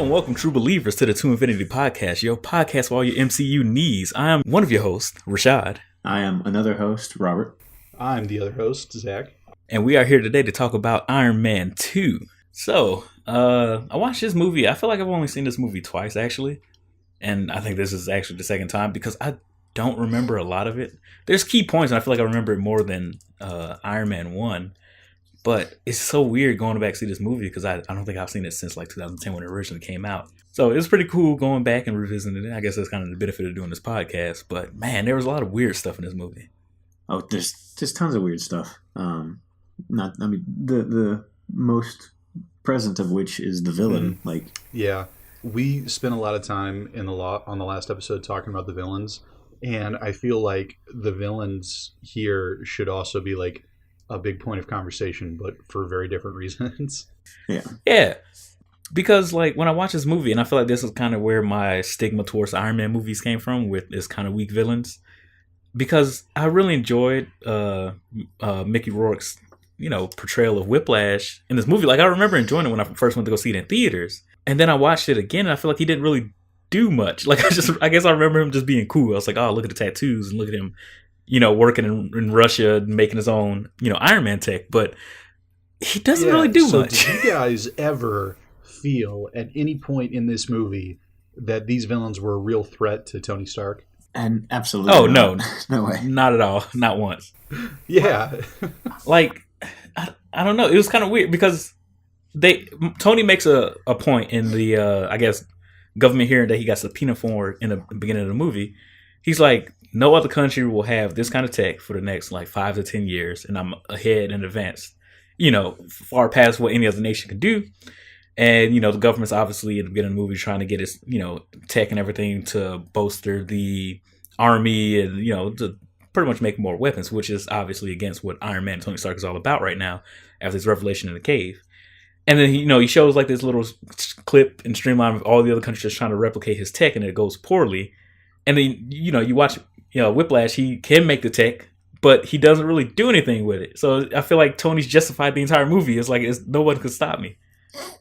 and welcome, true believers, to the To Infinity Podcast, your podcast for all your MCU needs. I am one of your hosts, Rashad. I am another host, Robert. I'm the other host, Zach. And we are here today to talk about Iron Man 2. So, I watched this movie. I feel like I've only seen this movie twice, actually. And I think this is actually the second time because I don't remember a lot of it. There's key points, and I feel like I remember it more than Iron Man 1. But it's so weird going back to see this movie because I don't think I've seen it since like 2010 when it originally came out. So it was pretty cool going back and revisiting it. I guess that's kind of the benefit of doing this podcast. But man, there was a lot of weird stuff in this movie. Oh, there's just tons of weird stuff. The most present of which is the villain. Yeah, we spent a lot of time on the last episode talking about the villains, and I feel like the villains here should also be like a big point of conversation, but for very different reasons. Yeah. Because like when I watch this movie, and I feel like this is kind of where my stigma towards Iron Man movies came from, with this kind of weak villains. Because I really enjoyed Mickey Rourke's, portrayal of Whiplash in this movie. Like I remember enjoying it when I first went to go see it in theaters, and then I watched it again, and I feel like he didn't really do much. Like I guess I remember him just being cool. I was like, oh, look at the tattoos and look at him, working in Russia and making his own, Iron Man tech. But he doesn't really do much. Did you guys ever feel at any point in this movie that these villains were a real threat to Tony Stark? And absolutely. Oh, no. No way. Not at all. Not once. Yeah. Like, I don't know. It was kind of weird because Tony makes a point in the, I guess, government hearing that he got subpoenaed for in the beginning of the movie. He's like, no other country will have this kind of tech for the next like 5 to 10 years. And I'm ahead in advance, far past what any other nation could do. And, the government's obviously in the beginning of the movie trying to get its, tech and everything to bolster the army and, to pretty much make more weapons, which is obviously against what Iron Man and Tony Stark is all about right now after his revelation in the cave. And then, he shows like this little clip and streamline of all the other countries just trying to replicate his tech, and it goes poorly. And then, you watch, Whiplash, he can make the tech, but he doesn't really do anything with it. So I feel like Tony's justified the entire movie. It's like no one could stop me.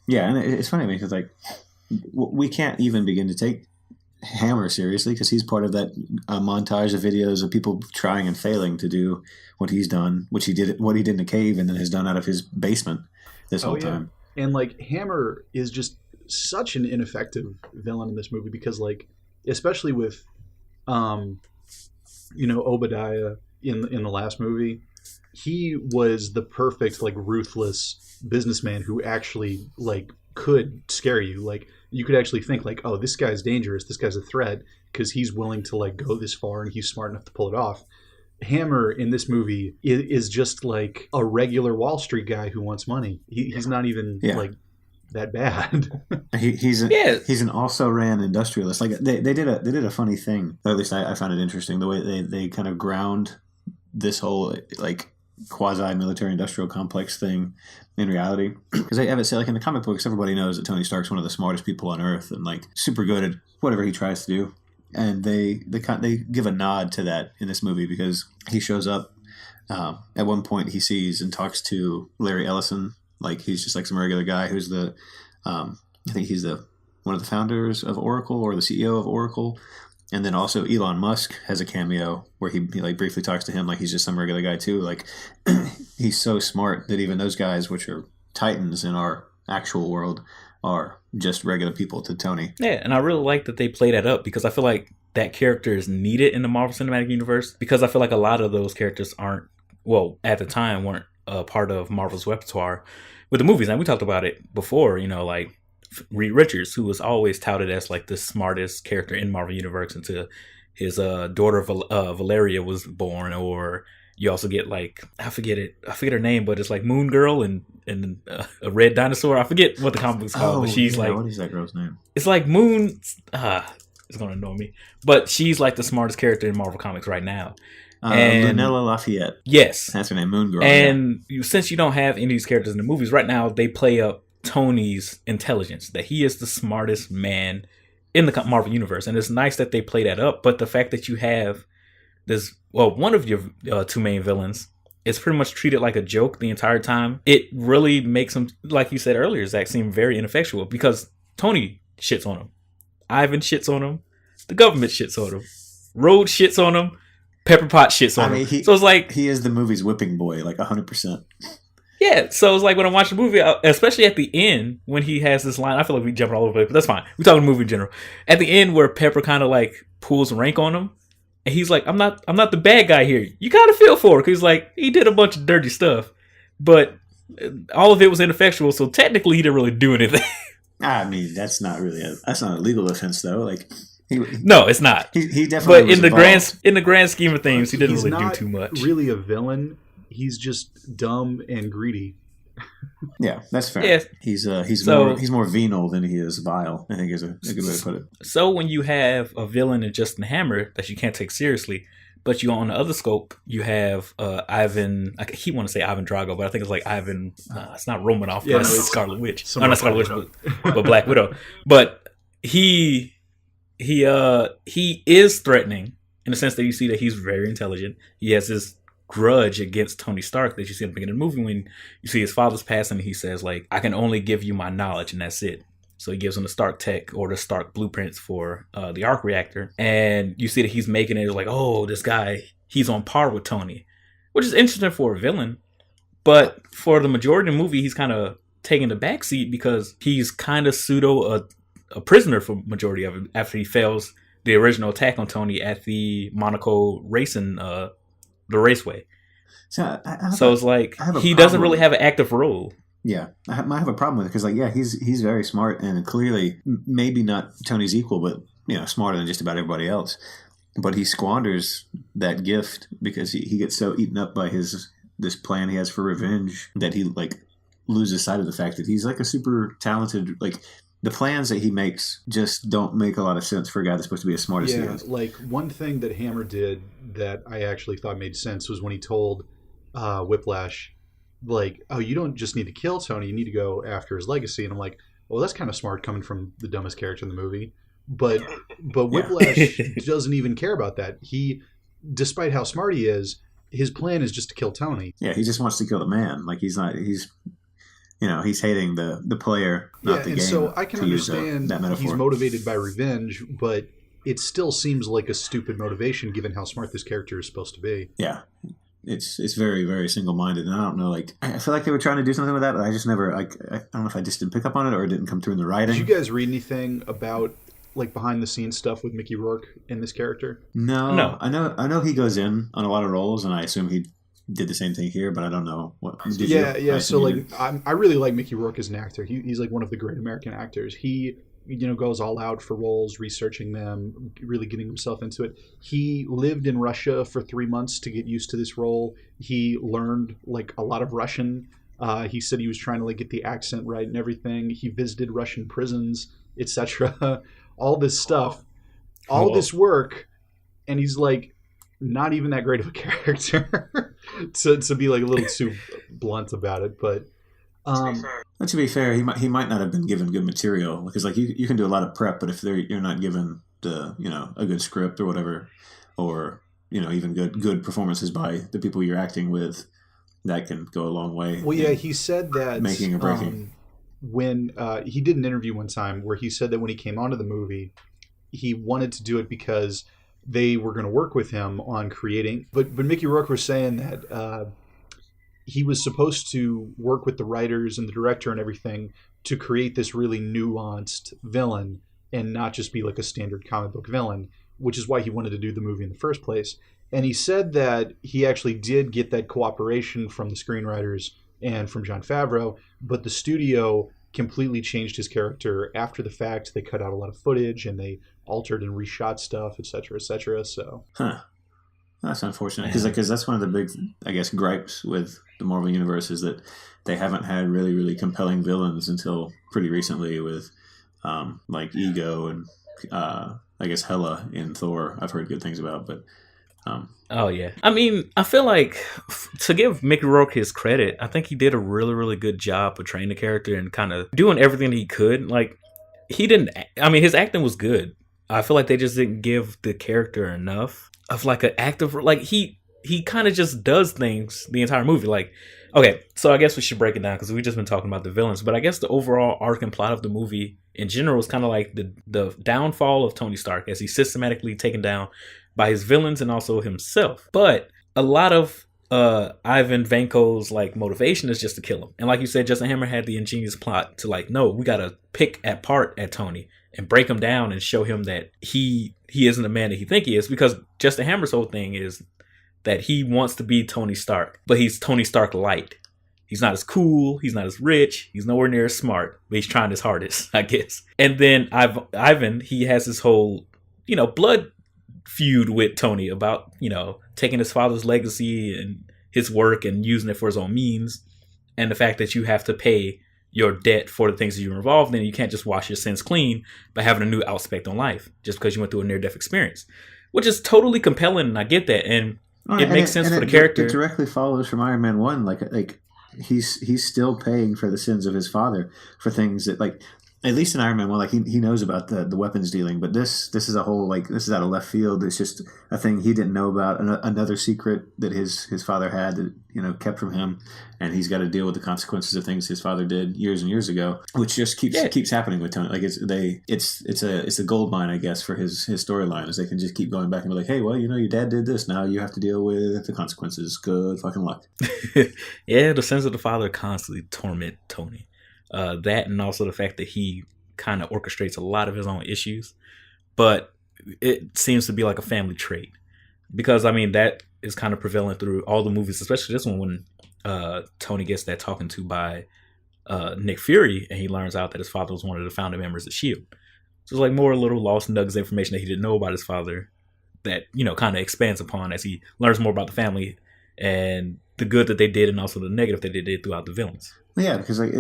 Yeah, and it's funny because like we can't even begin to take Hammer seriously because he's part of that montage of videos of people trying and failing to do what he's done, what he did in the cave, and then has done out of his basement this whole time. And like Hammer is just such an ineffective villain in this movie because like especially with Obadiah in the last movie, he was the perfect like ruthless businessman who actually like could scare you. Like you could actually think like, oh, this guy's dangerous, this guy's a threat because he's willing to like go this far and he's smart enough to pull it off. Hammer in this movie is just like a regular Wall Street guy who wants money. He's not even like that bad. He's an also ran industrialist. Like they did a funny thing. Or at least I found it interesting the way they kind of ground this whole like quasi military industrial complex thing in reality, because they have it say like in the comic books everybody knows that Tony Stark's one of the smartest people on Earth and like super good at whatever he tries to do, and they give a nod to that in this movie because he shows up at one point. He sees and talks to Larry Ellison like he's just like some regular guy who's the I think he's one of the founders of Oracle or the CEO of Oracle. And then also Elon Musk has a cameo where he like briefly talks to him like he's just some regular guy too. Like he's so smart that even those guys, which are titans in our actual world, are just regular people to Tony. Yeah, and I really like that they play that up because I feel like that character is needed in the Marvel Cinematic Universe because I feel like a lot of those characters at the time weren't a part of Marvel's repertoire with the movies. And we talked about it before, like Reed Richards, who was always touted as like the smartest character in Marvel Universe until his daughter Valeria was born. Or you also get like I forget her name, but it's like Moon Girl and a red dinosaur. I forget what the comic book's called, but she's like, what is that girl's name? It's like Moon. It's gonna annoy me, but she's like the smartest character in Marvel Comics right now. And Lanella Lafayette. Yes, that's her name, Moon Girl. And since you don't have any of these characters in the movies right now, they play up Tony's intelligence, that he is the smartest man in the Marvel Universe. And it's nice that they play that up. But the fact that you have one of your two main villains is pretty much treated like a joke the entire time, it really makes him, like you said earlier, Zach, seem very ineffectual because Tony shits on him. Ivan shits on him. The government shits on him. Rhodes shits on him. Pepper Potts shits on him. So it's like he is the movie's whipping boy, like 100%. Yeah, so it's like when I watch the movie, especially at the end when he has this line. I feel like we jumping all over the place, but that's fine. We're talking the movie in general. At the end where Pepper kind of like pulls rank on him, and he's like, "I'm not the bad guy here." You kind of feel for it because like he did a bunch of dirty stuff, but all of it was ineffectual. So technically, he didn't really do anything. I mean, that's not a legal offense though. Like. No, it's not. He definitely. But in the grand scheme of things, he didn't really do too much. Really, a villain. He's just dumb and greedy. Yeah, that's fair. Yeah. He's more venal than he is vile. I think is a good way to put it. So when you have a villain in Justin Hammer that you can't take seriously, but you on the other scope you have Ivan. I keep want to say Ivan Drago, but I think it's like Ivan. It's not Romanoff. Yeah, it's Scarlet Witch. No, not Scarlet Witch, but Black Widow. But he is threatening in the sense that you see that he's very intelligent. He has this grudge against Tony Stark that you see at the beginning of the movie when you see his father's passing. He says like, "I can only give you my knowledge, and that's it." So he gives him the Stark tech or the Stark blueprints for the arc reactor, and you see that he's making it like, "Oh, this guy, he's on par with Tony," which is interesting for a villain. But for the majority of the movie, he's kind of taking the backseat because he's kind of pseudo a prisoner for majority of it after he fails the original attack on Tony at the Monaco racing the raceway. So it's like he doesn't really have an active role. Yeah, I have a problem with it because like he's very smart and clearly maybe not Tony's equal, but smarter than just about everybody else. But he squanders that gift because he gets so eaten up by this plan he has for revenge that he like loses sight of the fact that he's like a super talented like. The plans that he makes just don't make a lot of sense for a guy that's supposed to be as smart as he is. Like one thing that Hammer did that I actually thought made sense was when he told Whiplash, like, "Oh, you don't just need to kill Tony, you need to go after his legacy." And I'm like, well, that's kind of smart coming from the dumbest character in the movie. But Whiplash doesn't even care about that. He, despite how smart he is, his plan is just to kill Tony. Yeah, he just wants to kill the man. Like he's hating the player, not the game. So I can understand he's motivated by revenge, but it still seems like a stupid motivation given how smart this character is supposed to be. Yeah, it's very, very single-minded, and I don't know. Like I feel like they were trying to do something with that, but I just never. I don't know if I just didn't pick up on it or it didn't come through in the writing. Did you guys read anything about like behind-the-scenes stuff with Mickey Rourke in this character? No. I know he goes in on a lot of roles, and I assume he did the same thing here, but I don't know what. Yeah. So like, I really like Mickey Rourke as an actor. He's like one of the great American actors. He goes all out for roles, researching them, really getting himself into it. He lived in Russia for 3 months to get used to this role. He learned like a lot of Russian. He said he was trying to like get the accent right and everything. He visited Russian prisons, etc. All this stuff, all this work, and he's like not even that great of a character to be like a little too blunt about it. But to be fair, he might not have been given good material because like you can do a lot of prep, but if you're not given a good script or whatever, or even good performances by the people you're acting with, that can go a long way. Well, yeah, he said that making or breaking. When he did an interview one time where he said that when he came onto the movie, he wanted to do it because they were going to work with him on creating. But Mickey Rourke was saying that he was supposed to work with the writers and the director and everything to create this really nuanced villain and not just be like a standard comic book villain, which is why he wanted to do the movie in the first place. And he said that he actually did get that cooperation from the screenwriters and from Jon Favreau, but the studio completely changed his character after the fact. They cut out a lot of footage and they altered and reshot stuff, etc., etc. So, that's unfortunate because that's one of the big, I guess, gripes with the Marvel Universe is that they haven't had really, really compelling villains until pretty recently with like Ego and I guess Hela in Thor. I've heard good things about, but. Oh yeah, I mean, I feel like to give Mickey Rourke his credit, I think he did a really, really good job portraying the character and kind of doing everything he could. Like he didn't. I mean, his acting was good. I feel like they just didn't give the character enough of like an active. Like he he kind of just does things the entire movie. Like, okay, so I guess we should break it down because we've just been talking about the villains. But I guess the overall arc and plot of the movie in general is kind of like the downfall of Tony Stark as he's systematically taken down by his villains and also himself. But a lot of Ivan Vanko's like motivation is just to kill him. And like you said, Justin Hammer had the ingenious plot to like, no, we gotta pick apart at Tony and break him down and show him that he isn't the man that he think he is, because Justin Hammer's whole thing is that he wants to be Tony Stark, but he's Tony Stark light. He's not as cool, he's not as rich, he's nowhere near as smart, but he's trying his hardest, I guess. And then Ivan, he has this whole, blood feud with Tony about, taking his father's legacy and his work and using it for his own means, and the fact that you have to pay your debt for the things that you're involved in. You can't just wash your sins clean by having a new aspect on life just because you went through a near-death experience, which is totally compelling, and I get that, and it makes sense for the character. It directly follows from Iron Man 1, like he's still paying for the sins of his father for things that, like, at least in Iron Man 1, like he knows about the weapons dealing, but this is a whole, like, this is out of left field. It's just a thing he didn't know about, another secret that his father had that kept from him, and he's got to deal with the consequences of things his father did years and years ago, which just keeps happening with Tony. Like it's a gold mine, I guess, for his storyline, is they can just keep going back and be like, hey, well, your dad did this, now you have to deal with the consequences. Good fucking luck. Yeah, the sins of the father constantly torment Tony. That, and also the fact that he kind of orchestrates a lot of his own issues, but it seems to be like a family trait, because that is kind of prevalent through all the movies, especially this one when Tony gets that talking to by Nick Fury, and he learns out that his father was one of the founding members of S.H.I.E.L.D. So it's like more little lost nuggets of information that he didn't know about his father that kind of expands upon as he learns more about the family and the good that they did, and also the negative that they did throughout the villains. Yeah, because like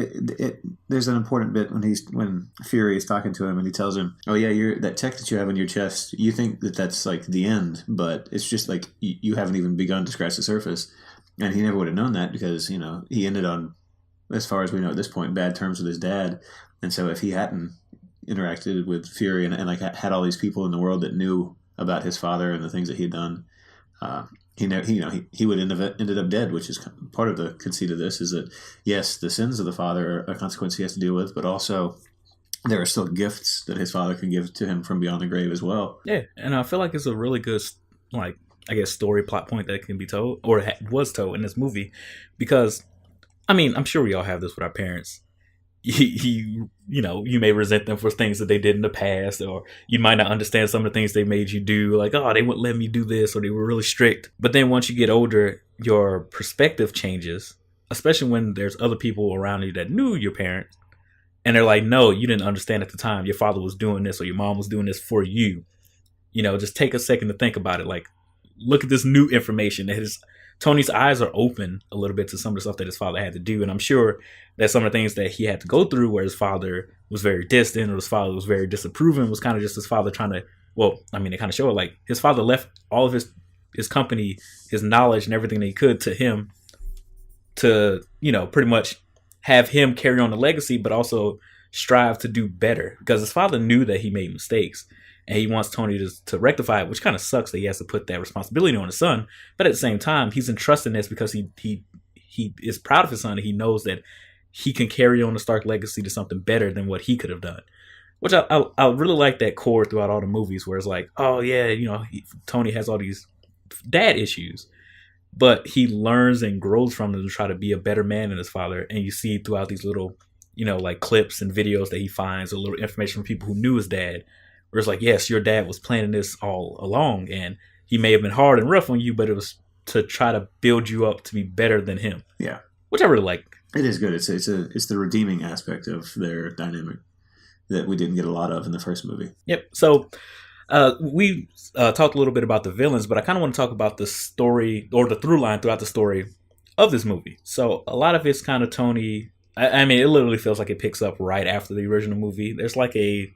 there's an important bit when Fury is talking to him and he tells him, "Oh yeah, that tech that you have on your chest, you think that's like the end, but it's just like you haven't even begun to scratch the surface." And he never would have known that because he ended on, as far as we know at this point, bad terms with his dad. And so if he hadn't interacted with Fury and like had all these people in the world that knew about his father and the things that he'd done, he would ended up dead, which is part of the conceit of this, is that, yes, the sins of the father are a consequence he has to deal with, but also there are still gifts that his father can give to him from beyond the grave as well. Yeah, and I feel like it's a really good, like, I guess, story plot point that can be told, or was told in this movie, because, I'm sure we all have this with our parents. You may resent them for things that they did in the past, or you might not understand some of the things they made you do, like, oh, they wouldn't let me do this, or they were really strict. But then once you get older, your perspective changes, especially when there's other people around you that knew your parent, and they're like, no, you didn't understand at the time. Your father was doing this, or your mom was doing this for you. Just take a second to think about it. Like, look at this new information that Tony's eyes are open a little bit to some of the stuff that his father had to do. And I'm sure that some of the things that he had to go through, where his father was very distant, or his father was very disapproving, was kind of just his father trying to, they kind of show it, like, his father left all of his company, his knowledge and everything that he could to him to, pretty much have him carry on the legacy, but also strive to do better, because his father knew that he made mistakes. And he wants Tony to rectify it, which kind of sucks that he has to put that responsibility on his son. But at the same time, he's entrusting this because he is proud of his son, and he knows that he can carry on the Stark legacy to something better than what he could have done. Which I really like that core throughout all the movies, where it's like, oh yeah, Tony has all these dad issues, but he learns and grows from them to try to be a better man than his father. And you see throughout these little, like clips and videos that he finds, a little information from people who knew his dad, where it's like, yes, your dad was planning this all along, and he may have been hard and rough on you, but it was to try to build you up to be better than him. Yeah, which I really like. It is good. It's the redeeming aspect of their dynamic that we didn't get a lot of in the first movie. Yep. So we talked a little bit about the villains, but I kind of want to talk about the story, or the through line throughout the story of this movie. So a lot of it's kind of Tony. It literally feels like it picks up right after the original movie. There's like a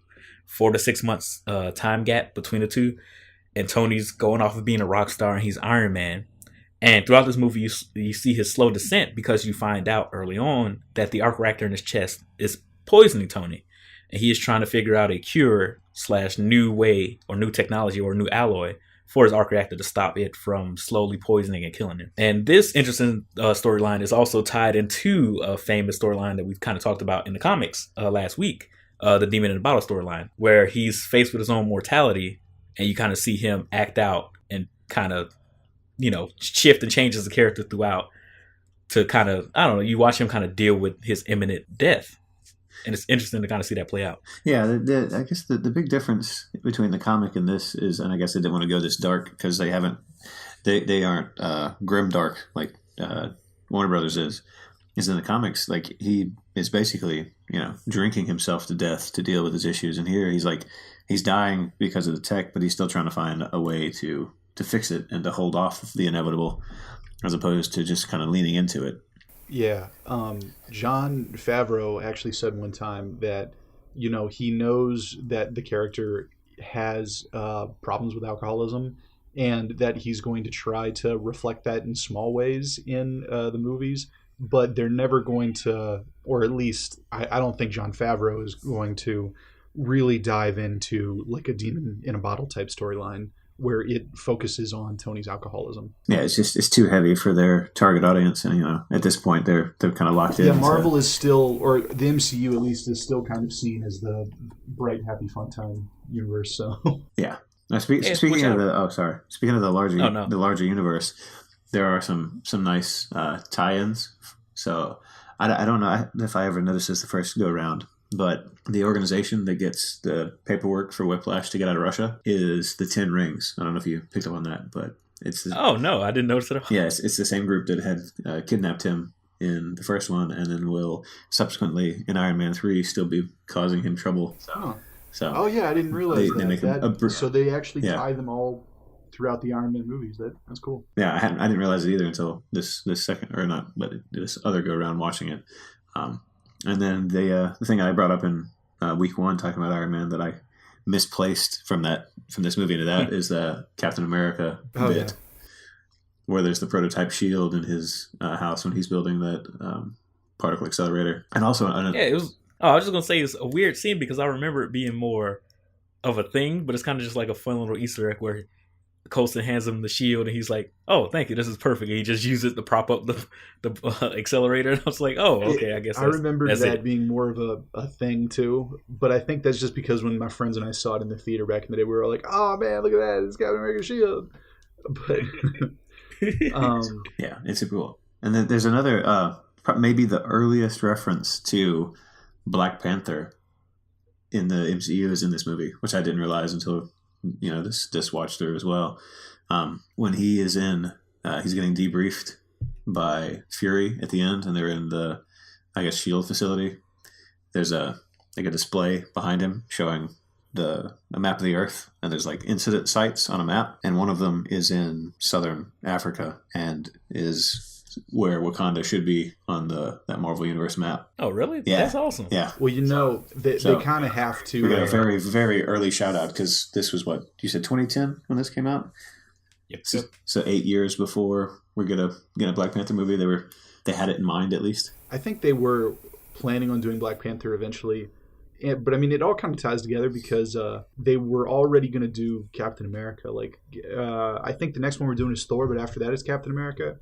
4 to 6 months time gap between the two, and Tony's going off of being a rock star and he's Iron Man. And throughout this movie, you see his slow descent, because you find out early on that the arc reactor in his chest is poisoning Tony, and he is trying to figure out a cure / new way, or new technology, or new alloy for his arc reactor to stop it from slowly poisoning and killing him. And this interesting storyline is also tied into a famous storyline that we've kind of talked about in the comics last week, the Demon in the Bottle storyline, where he's faced with his own mortality, and you kind of see him act out and kind of, shift and change as a character throughout to kind of, I don't know, you watch him kind of deal with his imminent death. And it's interesting to kind of see that play out. Yeah, I guess the big difference between the comic and this is, and I guess they didn't want to go this dark because they aren't grim dark like Warner Brothers is in the comics. Like, he is basically, drinking himself to death to deal with his issues. And here he's dying because of the tech, but he's still trying to find a way to fix it and to hold off the inevitable, as opposed to just kind of leaning into it. Yeah. Jon Favreau actually said one time that, he knows that the character has problems with alcoholism, and that he's going to try to reflect that in small ways in the movies, but they're never going to, or at least I don't think Jon Favreau is going to really dive into like a Demon in a Bottle type storyline where it focuses on Tony's alcoholism. Yeah, it's too heavy for their target audience, and at this point they're kind of locked in. Yeah, Marvel is still, or the MCU at least, is still kind of seen as the bright, happy, fun time universe. So yeah. Now, speaking of the larger universe, there are some nice tie-ins. So I don't know if I ever noticed this the first go around, but the organization that gets the paperwork for Whiplash to get out of Russia is the Ten Rings. I don't know if you picked up on that, but it's oh no, I didn't notice it at all. Yeah, it's the same group that had kidnapped him in the first one, and then will subsequently in Iron Man 3 still be causing him trouble. Oh yeah, I didn't realize they make so they actually tie them all throughout the Iron Man movies. That's cool. Yeah, I didn't realize it either until this second, or not, but this other go around watching it. And then the thing I brought up in week one, talking about Iron Man, that I misplaced from this movie into that is the Captain America bit, where there's the prototype shield in his house when he's building that particle accelerator, and also it was. Oh, I was just gonna say it's a weird scene because I remember it being more of a thing, but it's kind of just like a fun little Easter egg where Coulson hands him the shield and he's like, "Oh, thank you, this is perfect." And he just uses it to prop up the accelerator, and I was like, "Oh, okay, I guess." I remember that being more of a thing too, but I think that's just because when my friends and I saw it in the theater back in the day, we were like, "Oh man, look at that! It's Captain America's shield." But yeah, it's super cool. And then there's another, maybe the earliest reference to Black Panther in the MCU is in this movie, which I didn't realize until this watch through as well. When he is he's getting debriefed by Fury at the end, and they're in the, I guess, SHIELD facility. There's a display behind him showing a map of the Earth, and there's like incident sites on a map, and one of them is in southern Africa and is where Wakanda should be on that Marvel Universe map. Oh, really? Yeah. That's awesome. Yeah. Well, they kind of have to. We got a very, very early shout out because this was what you said, 2010 when this came out. Yep. So 8 years before we're gonna get a Black Panther movie, they had it in mind at least. I think they were planning on doing Black Panther eventually, but I mean, it all kind of ties together because they were already going to do Captain America. Like, I think the next one we're doing is Thor, but after that is Captain America.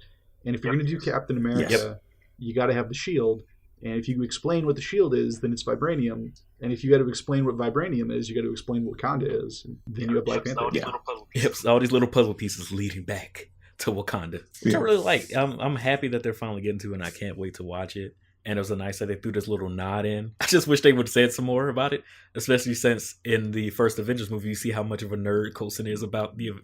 And if you're going to do Captain America, you got to have the shield. And if you explain what the shield is, then it's vibranium. And if you got to explain what vibranium is, you got to explain what Wakanda is. And then you have Black Panther. All these little puzzle pieces leading back to Wakanda, which I really like. I'm happy that they're finally getting to it, and I can't wait to watch it. And it was a nice that they threw this little nod in. I just wish they would have said some more about it, especially since in the first Avengers movie, you see how much of a nerd Coulson is about the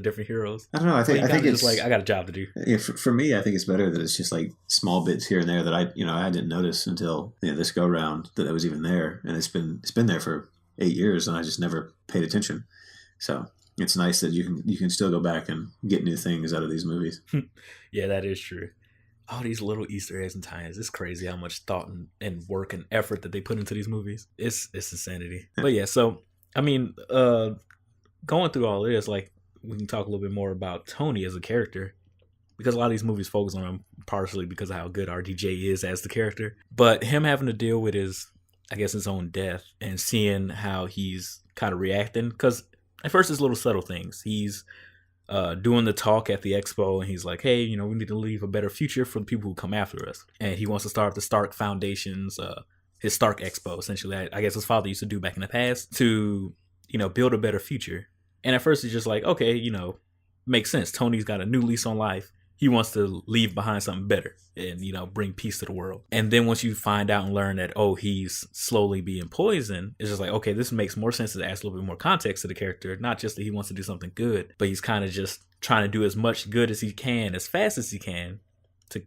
different heroes. I don't know. I think it's just like, I got a job to do. Yeah, for me, I think it's better that it's just like small bits here and there that I didn't notice until this go round that was even there, and it's been there for 8 years, and I just never paid attention. So it's nice that you can still go back and get new things out of these movies. Yeah, that is true. All these little Easter eggs and tie-ins. It's crazy how much thought and work and effort that they put into these movies. It's insanity. But yeah, so I mean, going through all this, like, we can talk a little bit more about Tony as a character, because a lot of these movies focus on him partially because of how good RDJ is as the character. But him having to deal with his own death and seeing how he's kind of reacting, because at first it's little subtle things. He's doing the talk at the expo, and he's like, hey, you know, we need to leave a better future for the people who come after us. And he wants to start the Stark Foundation's, his Stark Expo, essentially. I guess his father used to do back in the past to, you know, build a better future. And at first it's just like, okay, you know, makes sense. Tony's got a new lease on life. He wants to leave behind something better and, you know, bring peace to the world. And then once you find out and learn that, oh, he's slowly being poisoned, it's just like, okay, this makes more sense to add a little bit more context to the character. Not just that he wants to do something good, but he's kind of just trying to do as much good as he can, as fast as he can, to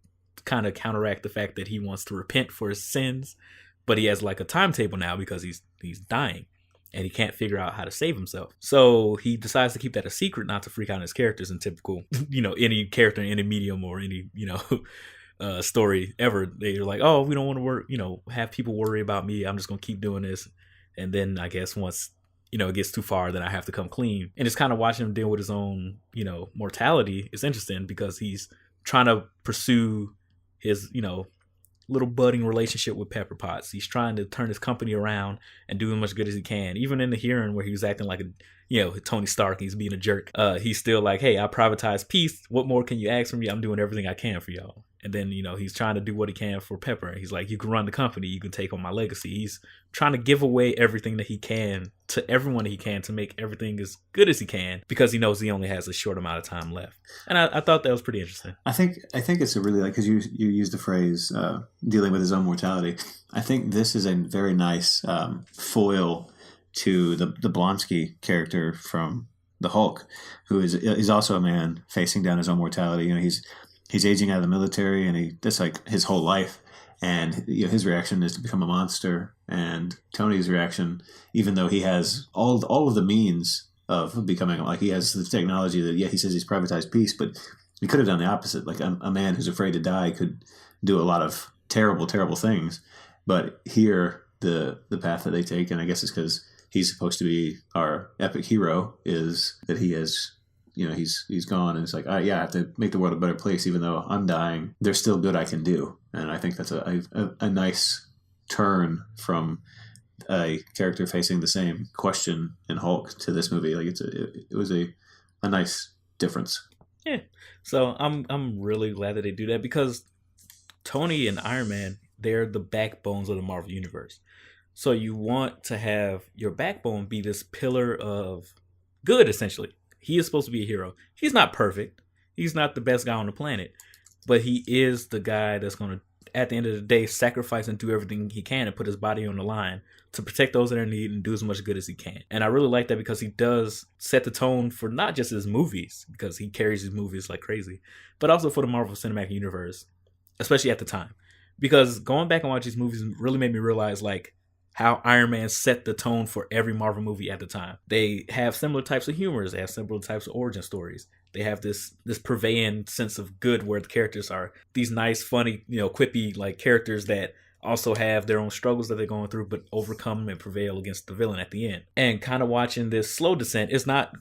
kind of counteract the fact that he wants to repent for his sins. But he has like a timetable now because he's dying. And he can't figure out how to save himself. So he decides to keep that a secret, not to freak out his characters in typical, you know, any character in any medium or any, you know, story ever. They're like, oh, we don't want to work, you know, have people worry about me. I'm just going to keep doing this. And then I guess once, you know, it gets too far, then I have to come clean. And it's kind of watching him deal with his own, you know, mortality. It's interesting because he's trying to pursue his, you know, little budding relationship with Pepper Potts. He's trying to turn his company around and do as much good as he can. Even in the hearing where he was acting like a, you know, Tony Stark, he's being a jerk. He's still like, hey, I privatized peace. What more can you ask from me? I'm doing everything I can for y'all. And then, you know, he's trying to do what he can for Pepper. He's like, you can run the company. You can take on my legacy. He's trying to give away everything that he can to everyone that he can to make everything as good as he can because he knows he only has a short amount of time left. And I thought that was pretty interesting. I think it's a really, like, because you used the phrase dealing with his own mortality. I think this is a very nice foil to the Blonsky character from the Hulk, who is also a man facing down his own mortality. You know, he's aging out of the military, and that's like his whole life. And you know, his reaction is to become a monster. And Tony's reaction, even though he has all of the means of becoming, like, he has the technology that, yeah, he says he's privatized peace, but he could have done the opposite. Like a man who's afraid to die could do a lot of terrible, terrible things. But here, the path that they take, and I guess it's because he's supposed to be our epic hero, is that he has, you know, he's gone, and it's like, yeah, I have to make the world a better place. Even though I'm dying, there's still good I can do. And I think that's a nice turn from a character facing the same question in Hulk to this movie. Like it was a nice difference. Yeah. So I'm really glad that they do that because Tony and Iron Man, they're the backbones of the Marvel Universe. So you want to have your backbone be this pillar of good, essentially. He is supposed to be a hero. He's not perfect. He's not the best guy on the planet. But he is the guy that's going to, at the end of the day, sacrifice and do everything he can and put his body on the line to protect those that are in need and do as much good as he can. And I really like that because he does set the tone for not just his movies, because he carries his movies like crazy, but also for the Marvel Cinematic Universe, especially at the time. Because going back and watching these movies really made me realize, like, how Iron Man set the tone for every Marvel movie at the time. They have similar types of humors. They have similar types of origin stories. They have this pervading sense of good where the characters are these nice, funny, you know, quippy, like, characters that also have their own struggles that they're going through, but overcome and prevail against the villain at the end. And kind of watching this slow descent, it's not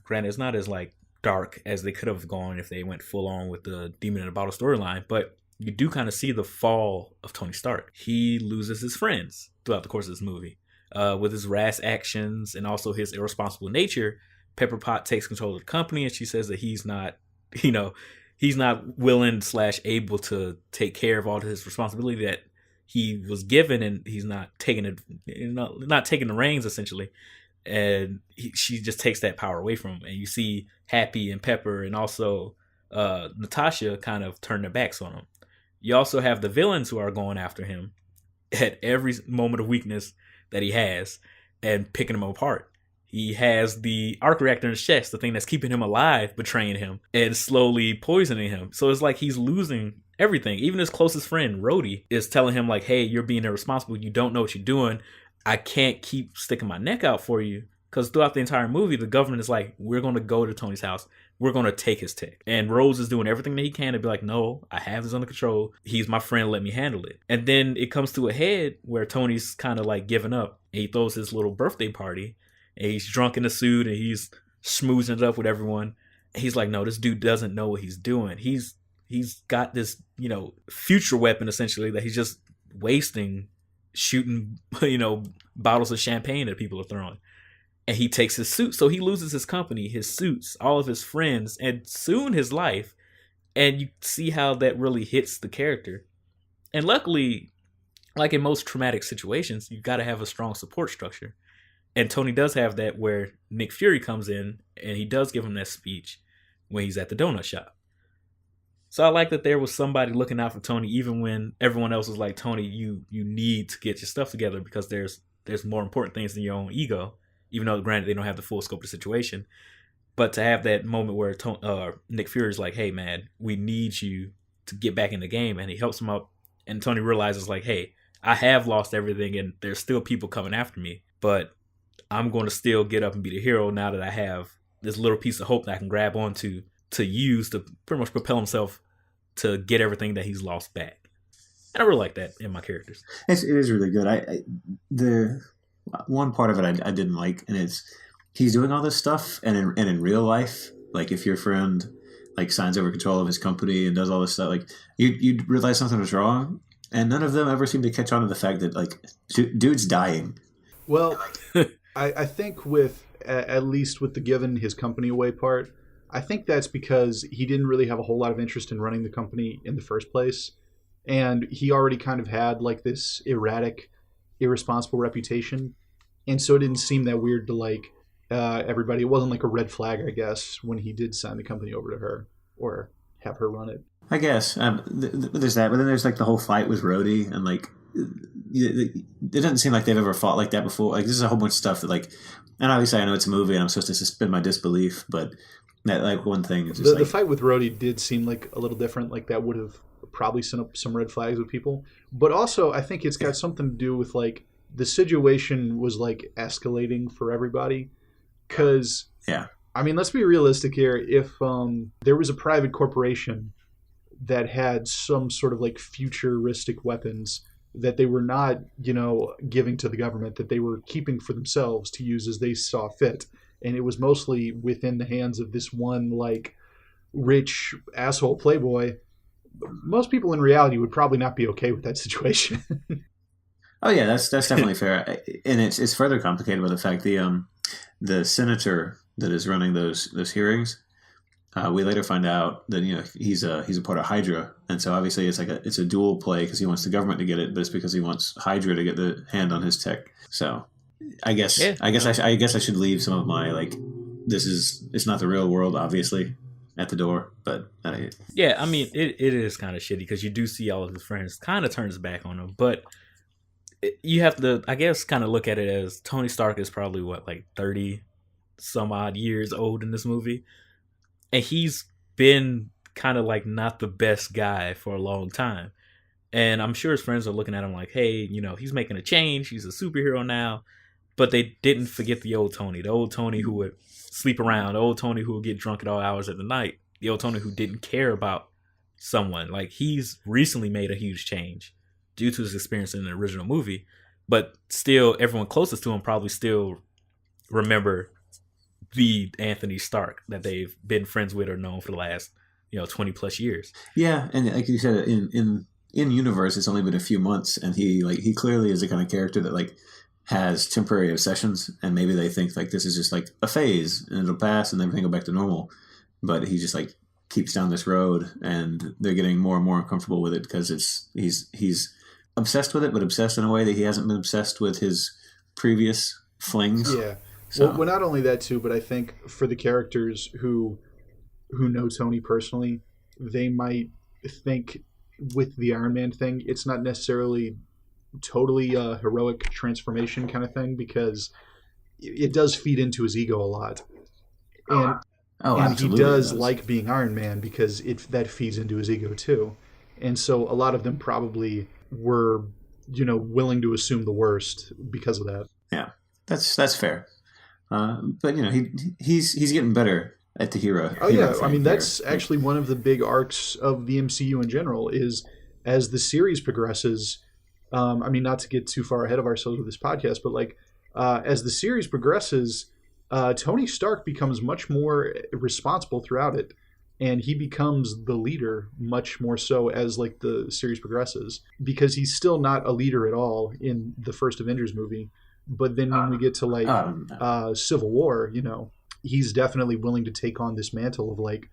as, like, dark as they could have gone if they went full on with the Demon in a Bottle storyline, but you do kind of see the fall of Tony Stark. He loses his friends throughout the course of this movie. With his rash actions and also his irresponsible nature, Pepper Pot takes control of the company, and she says that he's not, you know, he's not willing / able to take care of all of his responsibility that he was given, and he's not taking it, not taking the reins, essentially. And she just takes that power away from him. And you see Happy and Pepper and also Natasha kind of turn their backs on him. You also have the villains who are going after him at every moment of weakness that he has and picking him apart. He has the arc reactor in his chest, the thing that's keeping him alive, betraying him and slowly poisoning him. So it's like he's losing everything. Even his closest friend, Rhodey, is telling him, like, hey, you're being irresponsible. You don't know what you're doing. I can't keep sticking my neck out for you. Because throughout the entire movie, the government is like, we're going to go to Tony's house. We're going to take his tech. And Rhodes is doing everything that he can to be like, no, I have this under control. He's my friend. Let me handle it. And then it comes to a head where Tony's kind of like giving up. And he throws his little birthday party. And he's drunk in a suit. And he's schmoozing it up with everyone. And he's like, no, this dude doesn't know what he's doing. He's got this, you know, future weapon, essentially, that he's just wasting, shooting, you know, bottles of champagne that people are throwing. and he takes his suit. So he loses his company, his suits, all of his friends, and soon his life. And you see how that really hits the character. And luckily, like in most traumatic situations, you got to have a strong support structure. And Tony does have that, where Nick Fury comes in and he does give him that speech when he's at the donut shop. So I like that there was somebody looking out for Tony, even when everyone else was like, Tony, you need to get your stuff together because there's more important things than your own ego, even though granted they don't have the full scope of the situation. But to have that moment where Nick Fury's like, hey man, we need you to get back in the game, and he helps him up, and Tony realizes like, hey, I have lost everything and there's still people coming after me, but I'm going to still get up and be the hero now that I have this little piece of hope that I can grab onto to use to pretty much propel himself to get everything that he's lost back. And I really like that in my characters. It is really good. The one part of it I didn't like, and it's he's doing all this stuff, and in real life, like if your friend like signs over control of his company and does all this stuff, like you'd realize something was wrong, and none of them ever seem to catch on to the fact that like dude's dying. Well, I think with at least with the giving his company away part, I think that's because he didn't really have a whole lot of interest in running the company in the first place. And he already kind of had like this erratic, irresponsible reputation. And so it didn't seem that weird to like everybody. It wasn't like a red flag, I guess, when he did sign the company over to her or have her run it. I guess there's that. But then there's like the whole fight with Rhodey, and like it doesn't seem like they've ever fought like that before. Like this is a whole bunch of stuff that like, and obviously I know it's a movie and I'm supposed to suspend my disbelief, but that like one thing is just the fight with Rhodey did seem like a little different. Like that would have probably sent up some red flags with people. But also I think it's got something to do with like the situation was like escalating for everybody. Because I mean, let's be realistic here. If there was a private corporation that had some sort of like futuristic weapons that they were not, giving to the government, that they were keeping for themselves to use as they saw fit, and it was mostly within the hands of this one like rich asshole playboy, most people in reality would probably not be okay with that situation. Oh yeah, that's definitely fair, and it's further complicated by the fact the senator that is running those hearings. We later find out that he's a part of Hydra, and so obviously it's a dual play because he wants the government to get it, but it's because he wants Hydra to get the hand on his tech. So I guess I should leave some of my like it's not the real world obviously at the door, but yeah, I mean it is kind of shitty because you do see all of his friends kind of turns back on him, but you have to I guess kind of look at it as Tony Stark is probably like 30 some odd years old in this movie. And he's been kind of like not the best guy for a long time. And I'm sure his friends are looking at him like, hey, he's making a change. He's a superhero now. But they didn't forget the old Tony who would sleep around, the old Tony who would get drunk at all hours of the night, the old Tony who didn't care about someone. Like he's recently made a huge change due to his experience in the original movie. But still, everyone closest to him probably still remember the Anthony Stark that they've been friends with or known for the last 20 plus years. Yeah, and like you said, in universe it's only been a few months, and he clearly is the kind of character that like has temporary obsessions, and maybe they think like this is just like a phase and it'll pass and everything go back to normal, but he just like keeps down this road, and they're getting more and more uncomfortable with it because he's obsessed with it, but obsessed in a way that he hasn't been obsessed with his previous flings. Yeah. So. Well, not only that too, but I think for the characters who know Tony personally, they might think with the Iron Man thing, it's not necessarily totally a heroic transformation kind of thing, because it does feed into his ego a lot. And he does like being Iron Man because that feeds into his ego too. And so a lot of them probably were, willing to assume the worst because of that. Yeah, that's fair. But he's getting better at the hero. Oh yeah, I mean that's actually one of the big arcs of the MCU in general is as the series progresses. I mean, not to get too far ahead of ourselves with this podcast, but like as the series progresses, Tony Stark becomes much more responsible throughout it, and he becomes the leader much more so as like the series progresses, because he's still not a leader at all in the first Avengers movie. But then when we get to like No. Civil War, you know, he's definitely willing to take on this mantle of like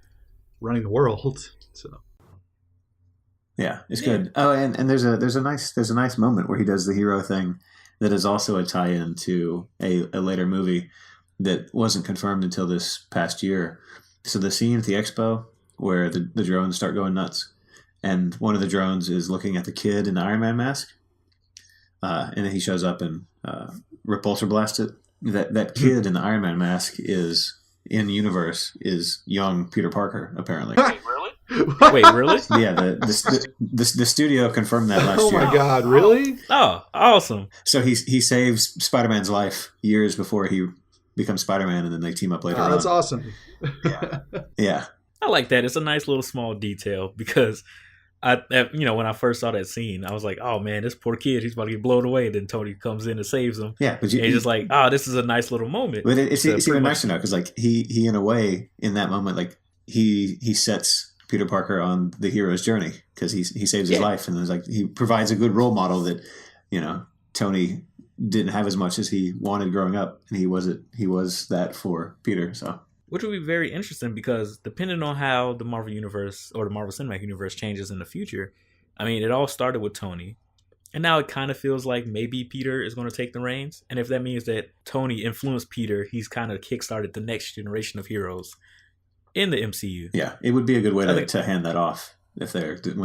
running the world. So Yeah, it's good. Oh, and there's a nice moment where he does the hero thing that is also a tie-in to a later movie that wasn't confirmed until this past year. So the scene at the expo where the drones start going nuts, and one of the drones is looking at the kid in the Iron Man mask, and then he shows up and repulsor blasts it. That kid in the Iron Man mask is in universe is young Peter Parker apparently. Wait, really? Wait, really? Yeah, the studio confirmed that last oh year. my god, really? Oh, awesome. So he saves Spider-Man's life years before he becomes Spider-Man, and then they team up later on. That's awesome. Yeah. I like that. It's a nice little small detail because when I first saw that scene, I was like, oh man, this poor kid, he's about to get blown away. And then Tony comes in and saves him. Yeah, but and he's just like, oh, this is a nice little moment. But it's even nicer now because like he in a way in that moment like he sets Peter Parker on the hero's journey because he saves his life, and there's like he provides a good role model that Tony didn't have as much as he wanted growing up, and he was that for Peter. So. Which would be very interesting because depending on how the Marvel Universe or the Marvel Cinematic Universe changes in the future, I mean, it all started with Tony. And now it kind of feels like maybe Peter is going to take the reins. And if that means that Tony influenced Peter, he's kind of kickstarted the next generation of heroes in the MCU. Yeah, it would be a good way to hand that off if and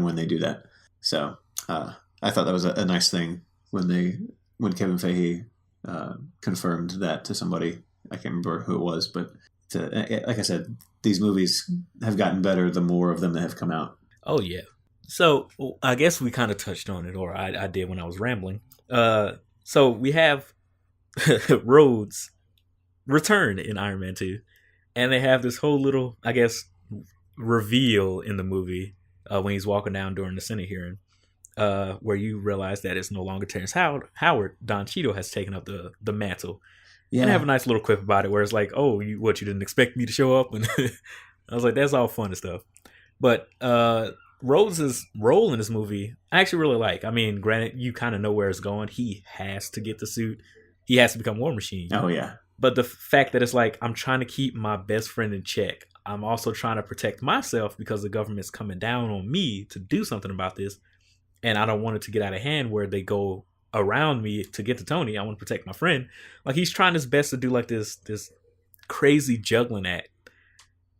when they do that. So I thought that was a nice thing when Kevin Feige confirmed that to somebody. I can't remember who it was, but like I said, these movies have gotten better the more of them that have come out. Oh, yeah. So I guess we kind of touched on it, or I did when I was rambling. So we have Rhodes return in Iron Man 2, and they have this whole little, I guess, reveal in the movie when he's walking down during the Senate hearing, where you realize that it's no longer Terrence Howard. Don Cheadle has taken up the mantle. Yeah. And I have a nice little quip about it where it's like, oh, you didn't expect me to show up? And I was like, that's all fun and stuff. But Rhodes' role in this movie, I actually really like. I mean, granted, you kind of know where it's going. He has to get the suit. He has to become War Machine. Oh, yeah. But the fact that it's like, I'm trying to keep my best friend in check. I'm also trying to protect myself because the government's coming down on me to do something about this. And I don't want it to get out of hand where they go around me to get to Tony. I want to protect my friend. Like, he's trying his best to do like this crazy juggling act.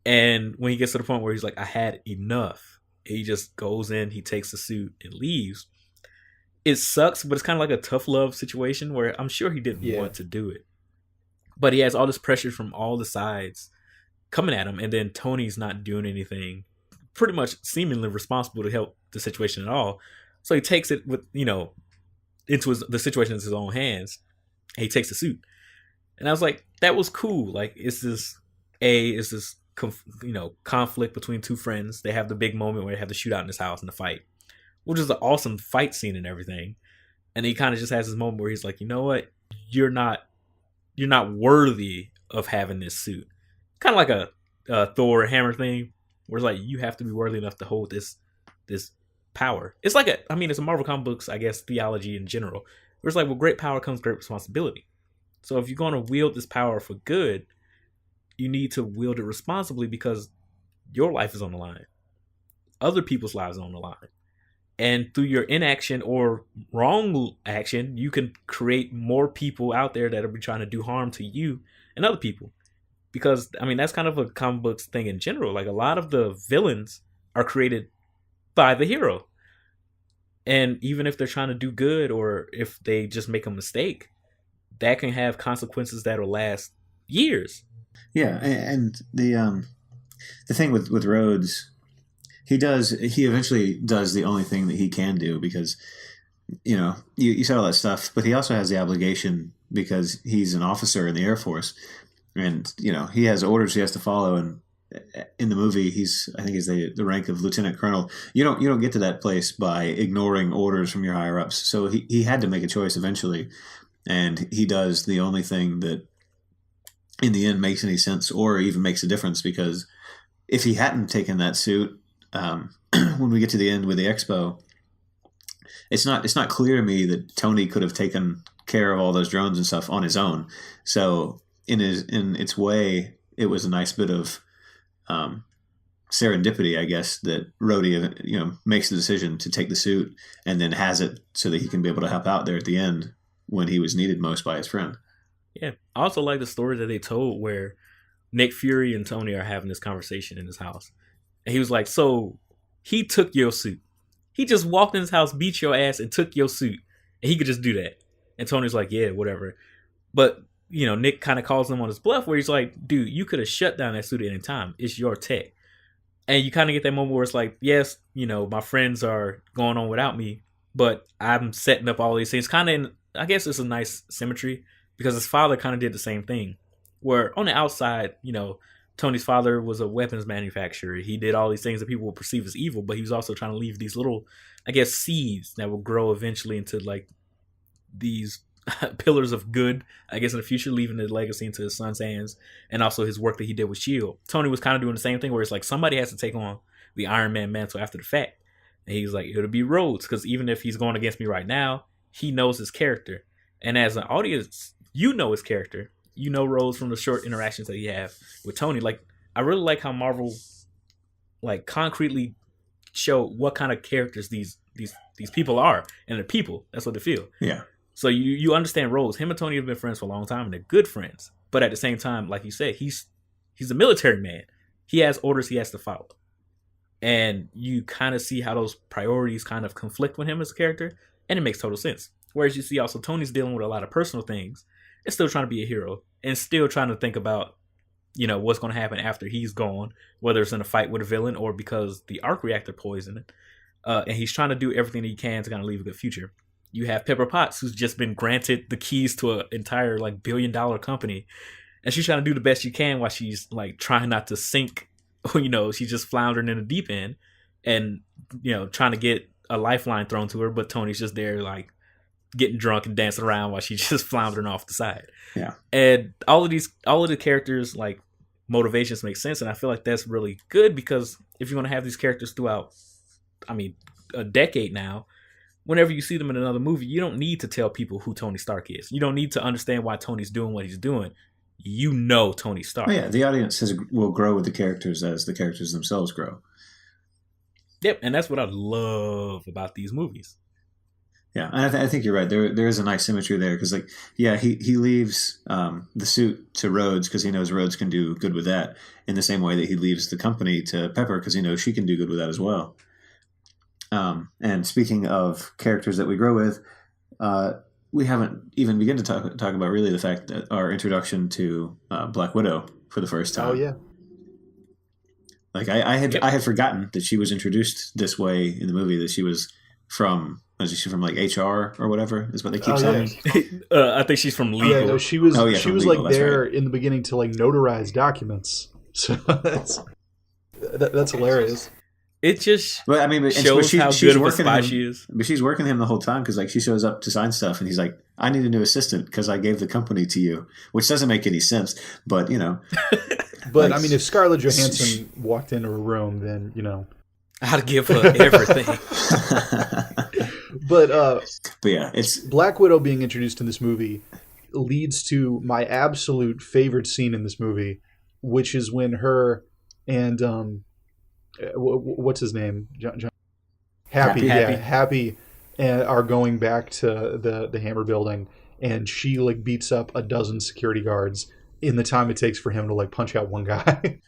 And when he gets to the point where he's like, I had enough, he just goes in, he takes the suit and leaves. It sucks, but it's kind of like a tough love situation where I'm sure he didn't want to do it. But he has all this pressure from all the sides coming at him, and then Tony's not doing anything, pretty much seemingly responsible to help the situation at all. So he takes it with, into the situation in his own hands. And he takes the suit, and I was like, that was cool. Like, it's this conflict between two friends. They have the big moment where they have the shootout in his house and the fight, which is an awesome fight scene and everything. And he kind of just has this moment where he's like, you know what, you're not worthy of having this suit. Kind of like a Thor hammer thing, where it's like, you have to be worthy enough to hold this power. It's like it's a Marvel comic books, I guess, theology in general. Where it's like, with great power comes great responsibility. So if you're going to wield this power for good, you need to wield it responsibly because your life is on the line. Other people's lives are on the line. And through your inaction or wrong action, you can create more people out there that will be trying to do harm to you and other people. Because, that's kind of a comic books thing in general. Like, a lot of the villains are created by the hero. And even if they're trying to do good, or if they just make a mistake, that can have consequences that will last years. Yeah, and the thing with Rhodes, he eventually does the only thing that he can do because, you said all that stuff, but he also has the obligation because he's an officer in the Air Force, and he has orders he has to follow. And in the movie, he's the rank of lieutenant colonel. You don't get to that place by ignoring orders from your higher ups. So he had to make a choice eventually, and he does the only thing that in the end makes any sense or even makes a difference, because if he hadn't taken that suit, when we get to the end with the expo it's not clear to me that Tony could have taken care of all those drones and stuff on his own. So in its way, it was a nice bit of serendipity, I guess, that Rhodey, makes the decision to take the suit and then has it so that he can be able to help out there at the end when he was needed most by his friend. Yeah. I also like the story that they told where Nick Fury and Tony are having this conversation in his house. And he was like, so he took your suit. He just walked in his house, beat your ass, and took your suit. And he could just do that. And Tony's like, yeah, whatever. But, Nick kind of calls him on his bluff where he's like, dude, you could have shut down that suit at any time. It's your tech. And you kind of get that moment where it's like, yes, my friends are going on without me, but I'm setting up all these things. Kind of, I guess it's a nice symmetry because his father kind of did the same thing. Where on the outside, Tony's father was a weapons manufacturer. He did all these things that people will perceive as evil, but he was also trying to leave these little, I guess, seeds that will grow eventually into like these pillars of good, I guess, in the future, leaving the legacy into his son's hands, and also his work that he did with S.H.I.E.L.D. Tony was kind of doing the same thing where it's like somebody has to take on the Iron Man mantle after the fact. And he's like, it'll be Rhodes, because even if he's going against me right now, he knows his character. And as an audience, his character. Rhodes from the short interactions that he have with Tony. Like, I really like how Marvel like concretely show what kind of characters these people are, and they're people. That's what they feel. Yeah. So you understand Rhodes. Him and Tony have been friends for a long time, and they're good friends. But at the same time, like you said, he's a military man. He has orders he has to follow, and you kind of see how those priorities kind of conflict with him as a character, and it makes total sense. Whereas you see also Tony's dealing with a lot of personal things. And still trying to be a hero and still trying to think about, what's going to happen after he's gone, whether it's in a fight with a villain or because the arc reactor poisoned. And he's trying to do everything he can to kind of leave a good future. You have Pepper Potts, who's just been granted the keys to an entire like $1 billion company. And she's trying to do the best she can while she's like trying not to sink. She's just floundering in the deep end and, trying to get a lifeline thrown to her. But Tony's just there like getting drunk and dancing around while she's just floundering off the side. Yeah. And all of the characters, like, motivations make sense. And I feel like that's really good because if you're going to have these characters throughout, a decade now, whenever you see them in another movie, you don't need to tell people who Tony Stark is. You don't need to understand why Tony's doing what he's doing. Tony Stark. Oh, yeah. The audience will grow with the characters as the characters themselves grow. Yep. And that's what I love about these movies. Yeah, and I think you're right. There is a nice symmetry there because, like, yeah, he leaves the suit to Rhodes because he knows Rhodes can do good with that. In the same way that he leaves the company to Pepper because he knows she can do good with that as well. And speaking of characters that we grow with, we haven't even begun to talk about really the fact that our introduction to Black Widow for the first time. Oh yeah. Like I had forgotten that she was introduced this way in the movie. That she was from. Is she from like HR or whatever? Is what they keep saying. Yeah. I think she's from legal. Yeah, no, she was. She was legal, like there right. in the beginning to like notarize documents. So that's hilarious. It just but shows how good of a spy she is. But she's working him the whole time because like she shows up to sign stuff and he's like, "I need a new assistant because I gave the company to you," which doesn't make any sense. But But like, if Scarlett Johansson walked into a room, then I'd give her everything. But yeah, it's Black Widow being introduced in this movie leads to my absolute favorite scene in this movie, which is when her and what's his name, John? Happy, and are going back to the Hammer building, and she like beats up a dozen security guards in the time it takes for him to like punch out one guy.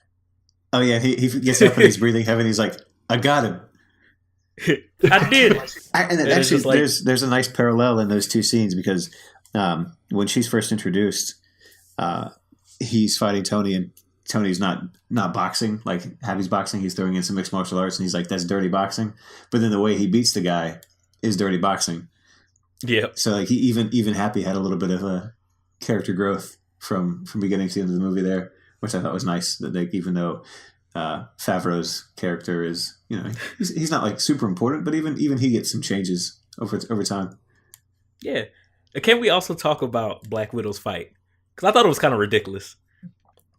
Oh yeah, he gets up and he's breathing heavy. And he's like, "I got him." I did. And then actually, like, there's a nice parallel in those two scenes because when she's first introduced, he's fighting Tony, and Tony's not boxing like Happy's boxing. He's throwing in some mixed martial arts, and he's like, "That's dirty boxing." But then the way he beats the guy is dirty boxing. Yeah. So like he even Happy had a little bit of a character growth from beginning to the end of the movie there, which I thought was nice. That they, even though Favreau's character is, he's not like super important, but even he gets some changes over time. Yeah. Can we also talk about Black Widow's fight? Because I thought it was kind of ridiculous.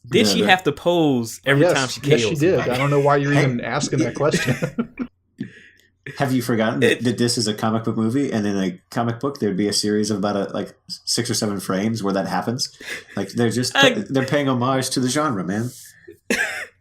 Did she have to pose every time she KO'd? Yes, she did. I don't know why you're even asking that question. Have you forgotten that this is a comic book movie, and in a comic book there'd be a series of about like 6 or 7 frames where that happens? Like they're paying homage to the genre, man.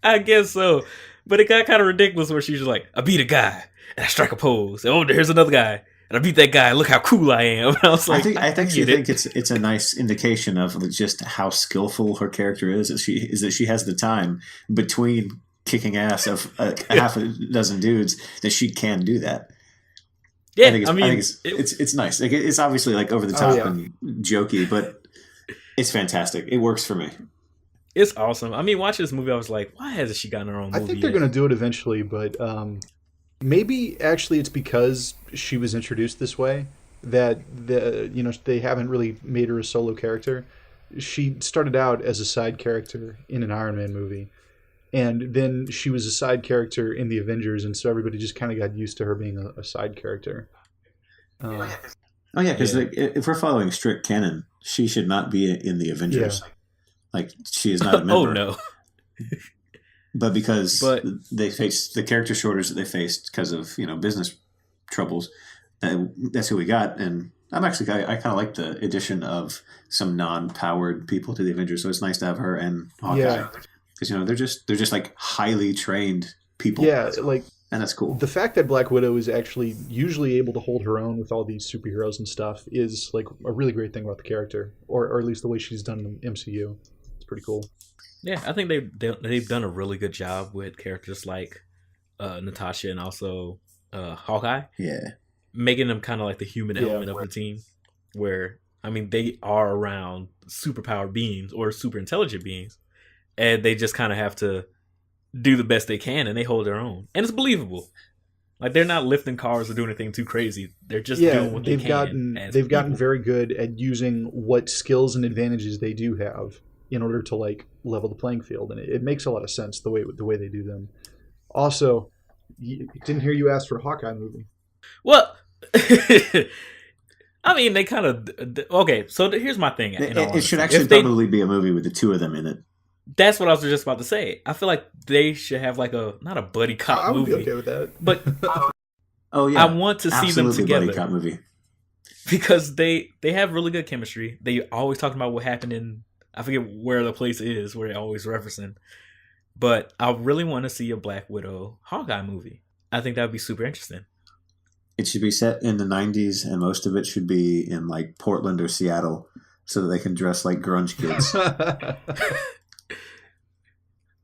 I guess so, but it got kind of ridiculous where she's like, "I beat a guy and I strike a pose. Oh, there's another guy and I beat that guy. Look how cool I am." And I was like, I think it's a nice indication of just how skillful her character is. That she has the time between kicking ass of a half a dozen dudes that she can do that. Yeah, I think it's nice. Like, it's obviously like over the top and jokey, but it's fantastic. It works for me. It's awesome. I mean, watching this movie, I was like, why hasn't she gotten her own movie? I think they're going to do it eventually, but maybe actually it's because she was introduced this way that they haven't really made her a solo character. She started out as a side character in an Iron Man movie. And then she was a side character in the Avengers, and so everybody just kind of got used to her being a side character. Because if we're following strict canon, she should not be in the Avengers. Yeah. Like, she is not a member. Oh, no. But because they faced the character shortage that they faced because of business troubles, that's who we got. And I kind of like the addition of some non-powered people to the Avengers, so it's nice to have her and Hawkeye. Yeah. Because they're just like highly trained people. Yeah, and that's cool. The fact that Black Widow is actually usually able to hold her own with all these superheroes and stuff is like a really great thing about the character, or at least the way she's done in the MCU. It's pretty cool. Yeah, I think they've done a really good job with characters like Natasha and also Hawkeye. Yeah, making them kind of like the human element of the team, where they are around superpowered beings or super intelligent beings. And they just kind of have to do the best they can, and they hold their own. And it's believable. Like, they're not lifting cars or doing anything too crazy. They're just doing what they can. They've gotten very good at using what skills and advantages they do have in order to like level the playing field, and it makes a lot of sense the way they do them. Also, didn't hear you ask for a Hawkeye movie. Well, they kind of okay. So here's my thing. It should actually probably be a movie with the two of them in it. That's what I was just about to say. I feel like they should have like not a buddy cop movie. I would be okay with that. But oh yeah, I want to see them together. Buddy cop movie. Because they have really good chemistry. They always talking about what happened in, I forget where the place is where they always referencing. But I really want to see a Black Widow Hawkeye movie. I think that would be super interesting. It should be set in the 90s, and most of it should be in like Portland or Seattle, so that they can dress like grunge kids.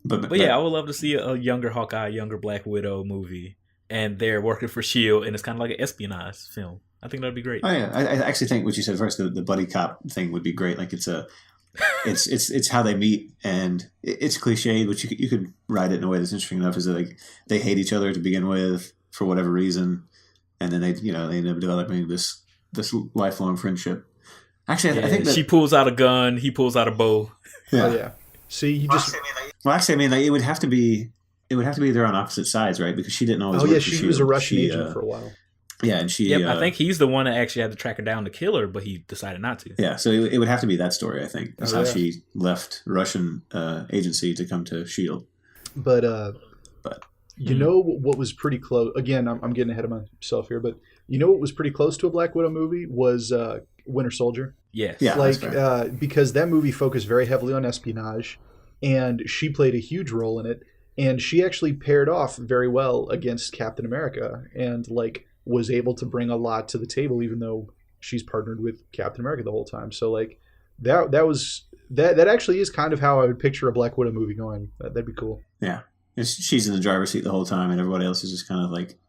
But yeah, I would love to see a younger Hawkeye, younger Black Widow movie, and they're working for S.H.I.E.L.D., and it's kind of like an espionage film. I think that'd be great. Oh yeah, I actually think what you said first, the buddy cop thing would be great. Like it's how they meet, and it's cliched, but you could write it in a way that's interesting enough. Is that like they hate each other to begin with for whatever reason, and then they end up developing this lifelong friendship. Actually, I think that she pulls out a gun, he pulls out a bow. Yeah. Oh yeah. See, you just. Well, actually, it would have to be they're on opposite sides, right? Because she didn't always. Oh yeah, she was a Russian agent for a while. Yeah, and she. Yep, I think he's the one that actually had to track her down to kill her, but he decided not to. Yeah, so it would have to be that story. I think that's how she left Russian agency to come to S.H.I.E.L.D. But you know what was pretty close? Again, I'm getting ahead of myself here, but you know what was pretty close to a Black Widow movie was Winter Soldier. Yes. Yeah, because that movie focused very heavily on espionage, and she played a huge role in it, and she actually paired off very well against Captain America, and like was able to bring a lot to the table, even though she's partnered with Captain America the whole time. So like that actually is kind of how I would picture a Black Widow movie going. That'd be cool. Yeah, she's in the driver's seat the whole time, and everybody else is just kind of like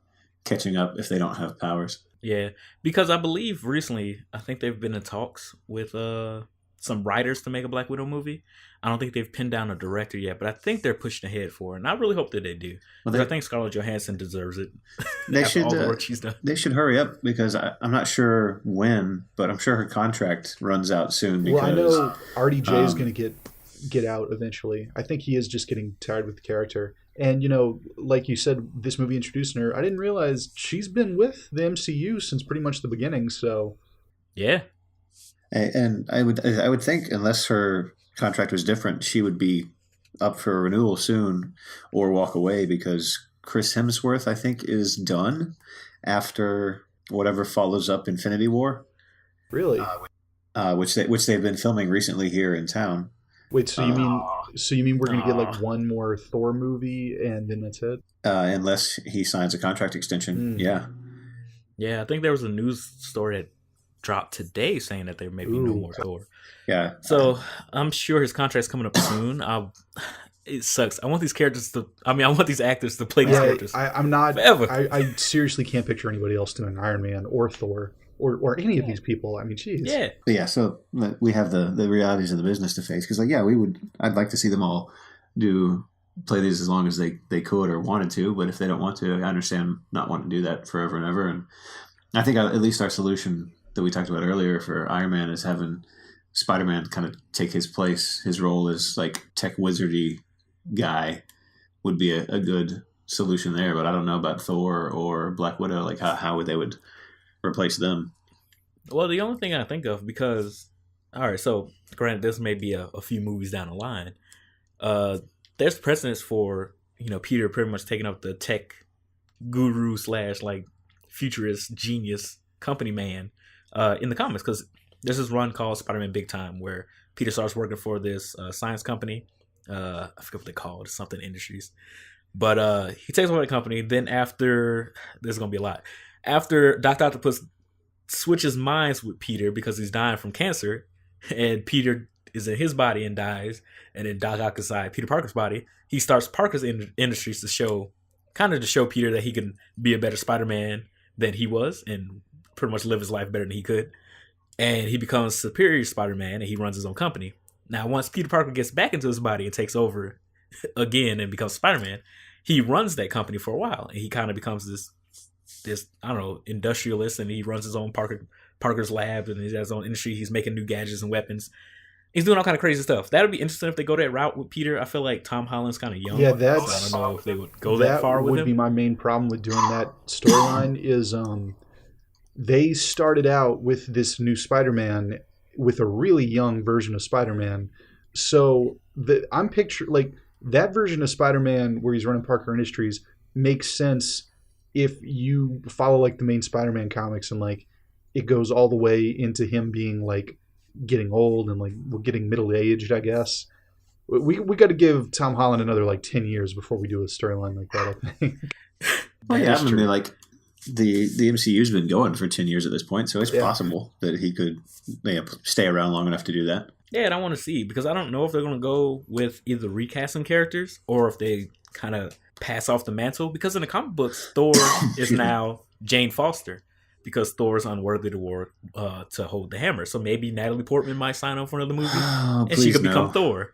catching up if they don't have powers. Yeah, because I believe recently, I think they've been in talks with some writers to make a Black Widow movie. I don't think they've pinned down a director yet, but I think they're pushing ahead for it, and I really hope that they do. Because I think Scarlett Johansson deserves it. They should. All the work she's done. They should hurry up because I'm not sure when, but I'm sure her contract runs out soon. Because, I know RDJ is going to get out eventually. I think he is just getting tired with the character. And, like you said, this movie introducing her, I didn't realize she's been with the MCU since pretty much the beginning, so... Yeah. And I would think, unless her contract was different, she would be up for renewal soon or walk away because Chris Hemsworth, I think, is done after whatever follows up Infinity War. Really? Which they've been filming recently here in town. Wait, so you mean we're gonna get like one more Thor movie and then that's it? Unless he signs a contract extension. Yeah. Yeah, I think there was a news story that dropped today saying that there may be no more Thor. Yeah. So I'm sure his contract's coming up soon. It sucks. I want these characters to. I want these actors to play these characters. I'm not. Forever. I seriously can't picture anybody else doing Iron Man or Thor or any of these people. I mean, jeez. Yeah. But yeah. So we have the realities of the business to face because, like, yeah, I'd like to see them all play these as long as they could or wanted to. But if they don't want to, I understand not wanting to do that forever and ever. And I think at least our solution that we talked about earlier for Iron Man is having Spider-Man kind of take his place. His role as like tech wizardy guy would be a good solution there, but I don't know about Thor or Black Widow, like how they would replace them. Well, the only thing I think of, because all right, so granted this may be a few movies down the line, there's precedence for Peter pretty much taking up the tech guru / like futurist genius company man in the comics, because there's this run called Spider-Man Big Time where Peter starts working for this science company. I forget what they call it, something industries. But he takes over the company. Then after, there's going to be a lot. After Dr. Octopus switches minds with Peter because he's dying from cancer, and Peter is in his body and dies, and then Doc Ock inside Peter Parker's body, he starts Parker's Industries to show Peter that he can be a better Spider-Man than he was and pretty much live his life better than he could. And he becomes Superior Spider-Man, and he runs his own company. Now, once Peter Parker gets back into his body and takes over again and becomes Spider-Man, he runs that company for a while, and he kind of becomes this I don't know, industrialist, and he runs his own Parker's lab, and he has his own industry. He's making new gadgets and weapons. He's doing all kind of crazy stuff. That would be interesting if they go that route with Peter. I feel like Tom Holland's kind of young. Yeah, I don't know if they would go that far with him. That would be my main problem with doing that storyline is they started out with this new Spider-Man with a really young version of Spider-Man. So I'm picturing like that version of Spider-Man where he's running Parker Industries makes sense if you follow like the main Spider-Man comics and like it goes all the way into him being like getting old and like getting middle-aged, I guess. We got to give Tom Holland another like 10 years before we do a storyline like that, I think. Well, yeah, I mean, like the MCU's been going for 10 years at this point, so it's possible that he could stay around long enough to do that. Yeah, and I want to see, because I don't know if they're going to go with either recasting characters or if they kind of pass off the mantle, because in the comic books, Thor is now Jane Foster because Thor is unworthy to hold the hammer. So maybe Natalie Portman might sign on for another movie and she could become Thor.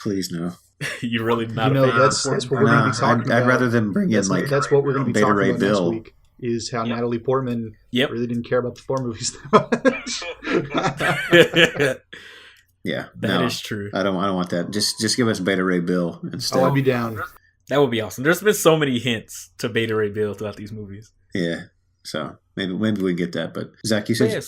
Please no. You're really not a fan. That's what we're going to be talking about. I'd rather them bring in like that's what we're going to be Beta talking Ray about Bill. next week. Is how Natalie Portman really didn't care about the Thor movies that much. Yeah, that is true. I don't want that. Just give us Beta Ray Bill instead. I'd be down. That would be awesome. There's been so many hints to Beta Ray Bill throughout these movies. Yeah, so maybe we get that. But Zach, you said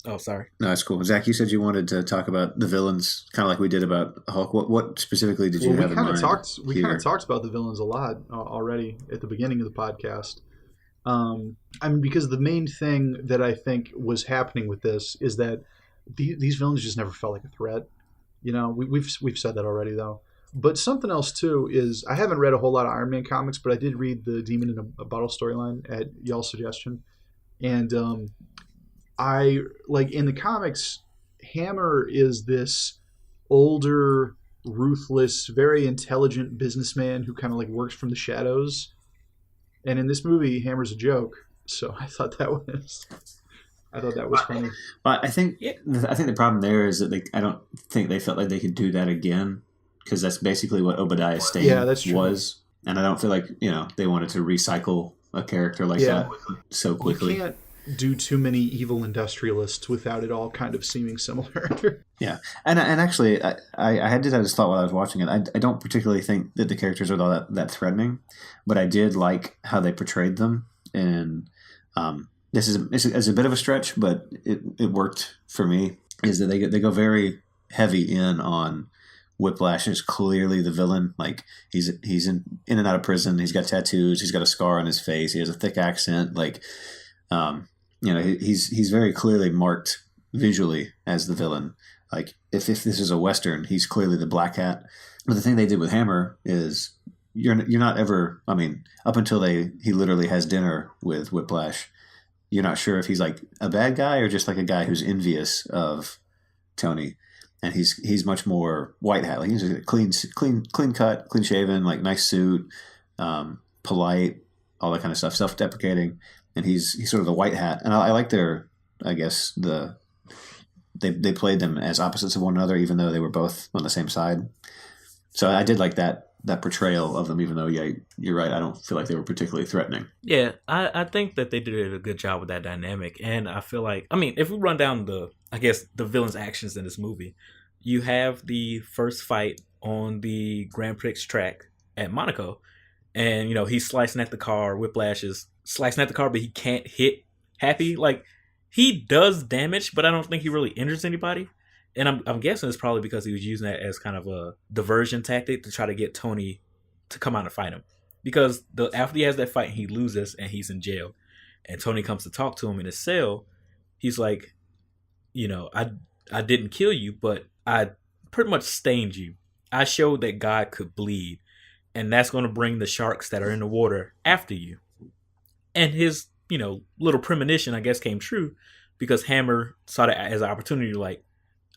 Oh, sorry. No, it's cool. Zach, you said you wanted to talk about the villains, kind of like we did about Hulk. What specifically did you have in mind? We kind of talked about the villains a lot already at the beginning of the podcast. I mean, because the main thing that I think was happening with this is that these villains just never felt like a threat. You know, we've said that already, though. But something else, too, is I haven't read a whole lot of Iron Man comics, but I did read the Demon in a Bottle storyline at y'all's suggestion. And I, like, in the comics, Hammer is this older, ruthless, very intelligent businessman who kind of, like, works from the shadows. And in this movie, Hammer's a joke. So I thought that was funny. Well, I think the problem there is that I don't think they felt like they could do that again, because that's basically what Obadiah Stane was. And I don't feel like, they wanted to recycle a character like that so quickly. You can't do too many evil industrialists without it all kind of seeming similar. Yeah. And actually, I did have this thought while I was watching it. I don't particularly think that the characters are all that threatening, but I did like how they portrayed them. And this is a bit of a stretch, but it worked for me, is that they go very heavy in on Whiplash is clearly the villain. Like he's in and out of prison. He's got tattoos. He's got a scar on his face. He has a thick accent. Like, he's very clearly marked visually as the villain. Like if this is a Western, he's clearly the black hat. But the thing they did with Hammer is you're not ever. I mean, up until he literally has dinner with Whiplash, you're not sure if he's like a bad guy or just like a guy who's envious of Tony. And he's much more white hat. Like he's a clean cut, clean shaven, like nice suit, polite, all that kind of stuff, self-deprecating. And he's sort of the white hat. And I like I guess they played them as opposites of one another, even though they were both on the same side. So I did like that portrayal of them, even though, yeah, you're right. I don't feel like they were particularly threatening. Yeah, I think that they did a good job with that dynamic. And I feel like, I mean, if we run down the villain's actions in this movie, you have the first fight on the Grand Prix track at Monaco. And, he's slicing at the car. Whiplash is slicing at the car, but he can't hit Happy. Like, he does damage, but I don't think he really injures anybody. And I'm guessing it's probably because he was using that as kind of a diversion tactic to try to get Tony to come out and fight him. Because after he has that fight, he loses and he's in jail. And Tony comes to talk to him in his cell. He's like, I didn't kill you, but I pretty much stained you. I showed that God could bleed. And that's going to bring the sharks that are in the water after you. And his, little premonition, I guess, came true because Hammer saw that as an opportunity to like,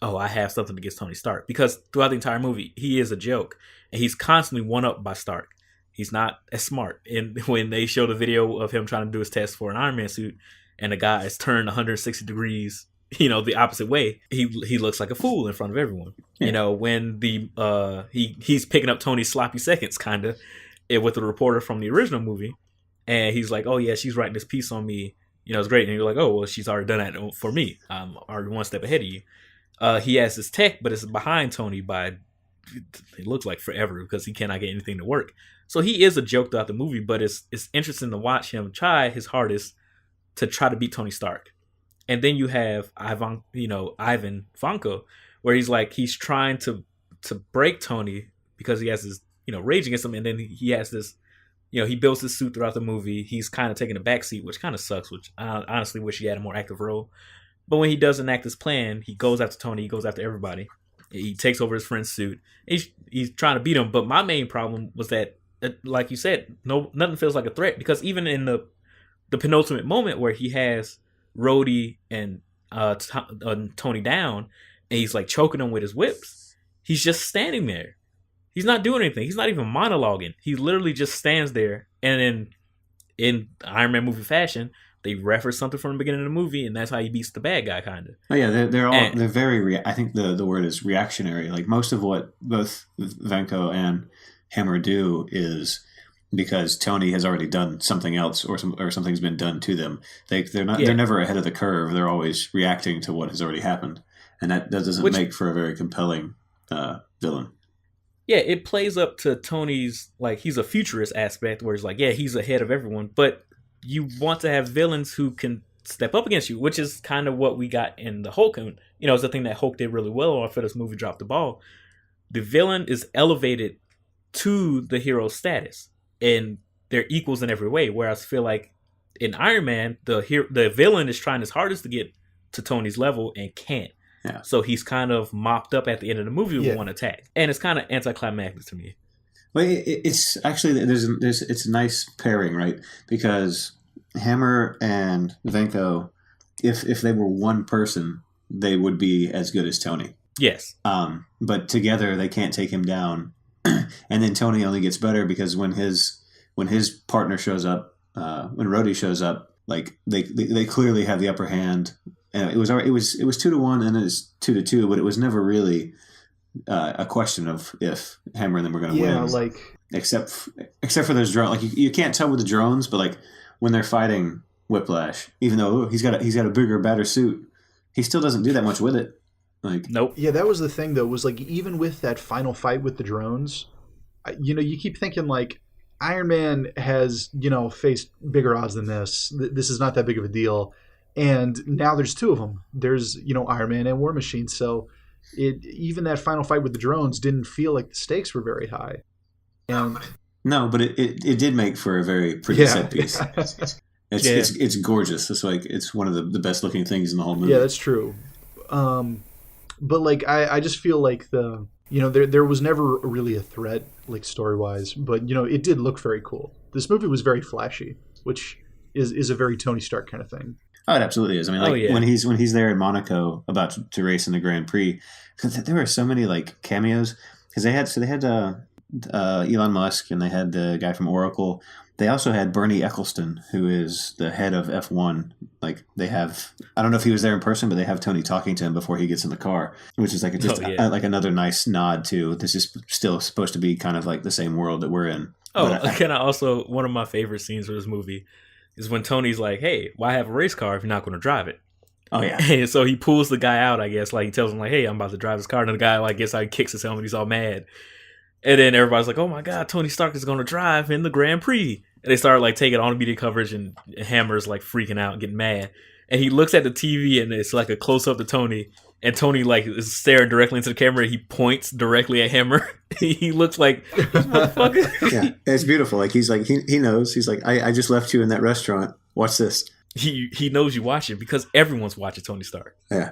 oh, I have something against Tony Stark. Because throughout the entire movie, he is a joke. And he's constantly one-upped by Stark. He's not as smart. And when they show the video of him trying to do his test for an Iron Man suit, and the guy is turned 160 degrees, the opposite way, he looks like a fool in front of everyone. Yeah. When he's picking up Tony's sloppy seconds, kind of, with the reporter from the original movie. And he's like, oh, yeah, she's writing this piece on me. It's great. And you're like, oh, well, she's already done that for me. I'm already one step ahead of you. He has his tech, but it's behind Tony by, it looks like forever because he cannot get anything to work. So he is a joke throughout the movie, but it's interesting to watch him try his hardest to try to beat Tony Stark. And then you have Ivan Vanko, where he's trying to break Tony because he has this, rage against him. And then he has this, he builds his suit throughout the movie. He's kind of taking a backseat, which kind of sucks, which I honestly wish he had a more active role. But when he does enact his plan, he goes after Tony. He goes after everybody. He takes over his friend's suit. He's trying to beat him. But my main problem was that, like you said, nothing feels like a threat. Because even in the penultimate moment where he has Rhodey and Tony down, and he's like choking him with his whips, he's just standing there. He's not doing anything. He's not even monologuing. He literally just stands there. And then in Iron Man movie fashion, they reference something from the beginning of the movie, and that's how he beats the bad guy, kind of. Oh yeah, they're very. I think the word is reactionary. Like most of what both Vanko and Hammer do is because Tony has already done something else, or something's been done to them. They're never ahead of the curve. They're always reacting to what has already happened, and that doesn't make for a very compelling villain. Yeah, it plays up to Tony's he's a futurist aspect, where he's he's ahead of everyone, but you want to have villains who can step up against you, which is kind of what we got in the Hulk. And, it's the thing that Hulk did really well. I feel this movie dropped the ball. The villain is elevated to the hero status, and they're equals in every way. Whereas I feel like in Iron Man, the villain is trying his hardest to get to Tony's level and can't. Yeah. So he's kind of mopped up at the end of the movie with one attack. And it's kind of anticlimactic to me. Well, it's actually it's a nice pairing, right? Because Hammer and Vanko, if they were one person, they would be as good as Tony. Yes. But together they can't take him down, and then Tony only gets better because when his partner shows up, when Rhodey shows up, they clearly have the upper hand. And it was 2-1 and it's 2-2, but it was never really a question of if Hammer and them were going to win. Except for those drones. You can't tell with the drones, but when they're fighting Whiplash, even though he's got a bigger, badder suit, he still doesn't do that much with it. Nope. Yeah, that was the thing though. Was even with that final fight with the drones, you keep thinking Iron Man has faced bigger odds than this. This is not that big of a deal, and now there's two of them. There's Iron Man and War Machine. So even that final fight with the drones didn't feel like the stakes were very high. And no, but it did make for a very pretty set piece. Yeah. It's gorgeous. It's like it's one of the best looking things in the whole movie. Yeah, that's true. But like I just feel like there was never really a threat like story wise, but it did look very cool. This movie was very flashy, which is a very Tony Stark kind of thing. Oh, it absolutely is. I mean, when he's there in Monaco about to race in the Grand Prix, because there were so many like cameos. Because they had Elon Musk and they had the guy from Oracle. They also had Bernie Eccleston, who is the head of F1. Like they have, I don't know if he was there in person, but they have Tony talking to him before he gets in the car, which is like like another nice nod to this is still supposed to be kind of like the same world that we're in. One of my favorite scenes of this movie is when Tony's like, "Hey, why have a race car if you're not going to drive it?" Oh yeah. And so he pulls the guy out. I guess like he tells him like, "Hey, I'm about to drive this car," and the guy like gets out, kicks his helmet, he's all mad. And then everybody's like, "Oh my God, Tony Stark is going to drive in the Grand Prix." And they start like taking on media coverage, and Hammer's like freaking out and getting mad. And he looks at the TV, and it's like a close up to Tony. And Tony like is staring directly into the camera. And he points directly at Hammer. He looks like motherfucker. Yeah, it's beautiful. Like he's like he knows. He's like, I just left you in that restaurant. Watch this. He knows you watch it because everyone's watching Tony Stark. Yeah,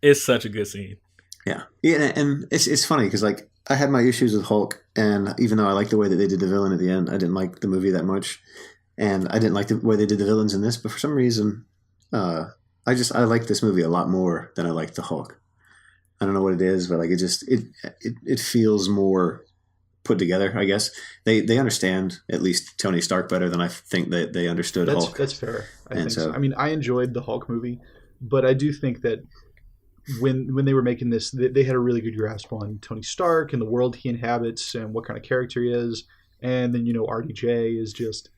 it's such a good scene. Yeah, and it's funny because like I had my issues with Hulk, and even though I liked the way that they did the villain at the end, I didn't like the movie that much, and I didn't like the way they did the villains in this. But for some reason, I like this movie a lot more than I like the Hulk. I don't know what it is, but like it feels more put together. I guess they understand at least Tony Stark better than I think that they understood Hulk. That's fair. I think so. I mean, I enjoyed the Hulk movie, but I do think that when they were making this, they had a really good grasp on Tony Stark and the world he inhabits and what kind of character he is. And then, RDJ is just,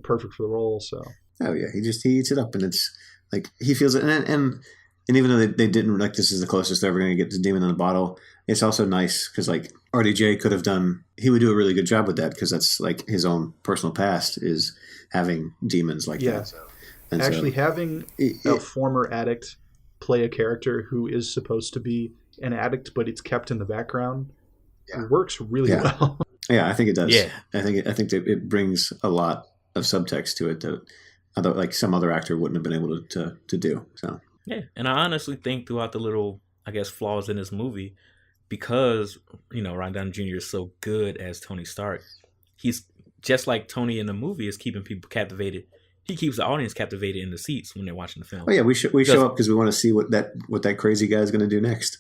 perfect for the role. So. Oh yeah. He eats it up, and it's like, he feels it. And even though they didn't, like, this is the closest they're ever going to get to Demon in a Bottle, it's also nice because like RDJ he would do a really good job with that, because that's like his own personal past is having demons like that. And actually having a former addict play a character who is supposed to be an addict, but it's kept in the background. It works really well. Yeah, I think it does. Yeah, I think that it brings a lot of subtext to it that like some other actor wouldn't have been able to do. So yeah, and I honestly think throughout the little, I guess, flaws in this movie, because Robert Downey Jr. is so good as Tony Stark, he's just like Tony in the movie is keeping people captivated. He keeps the audience captivated in the seats when they're watching the film. Oh yeah, we show up because we want to see what that crazy guy is going to do next.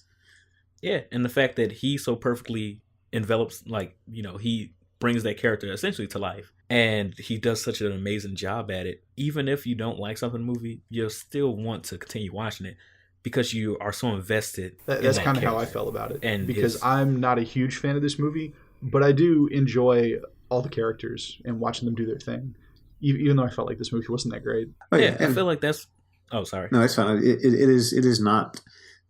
Yeah, and the fact that he so perfectly envelops, like, he brings that character essentially to life, and he does such an amazing job at it. Even if you don't like something in the movie, you'll still want to continue watching it because you are so invested. That's kind of how I felt about it, and because I'm not a huge fan of this movie, but I do enjoy all the characters and watching them do their thing. Even though I felt like this movie wasn't that great. Oh, yeah, I feel like that's... Oh, sorry. No, it's fine. It is not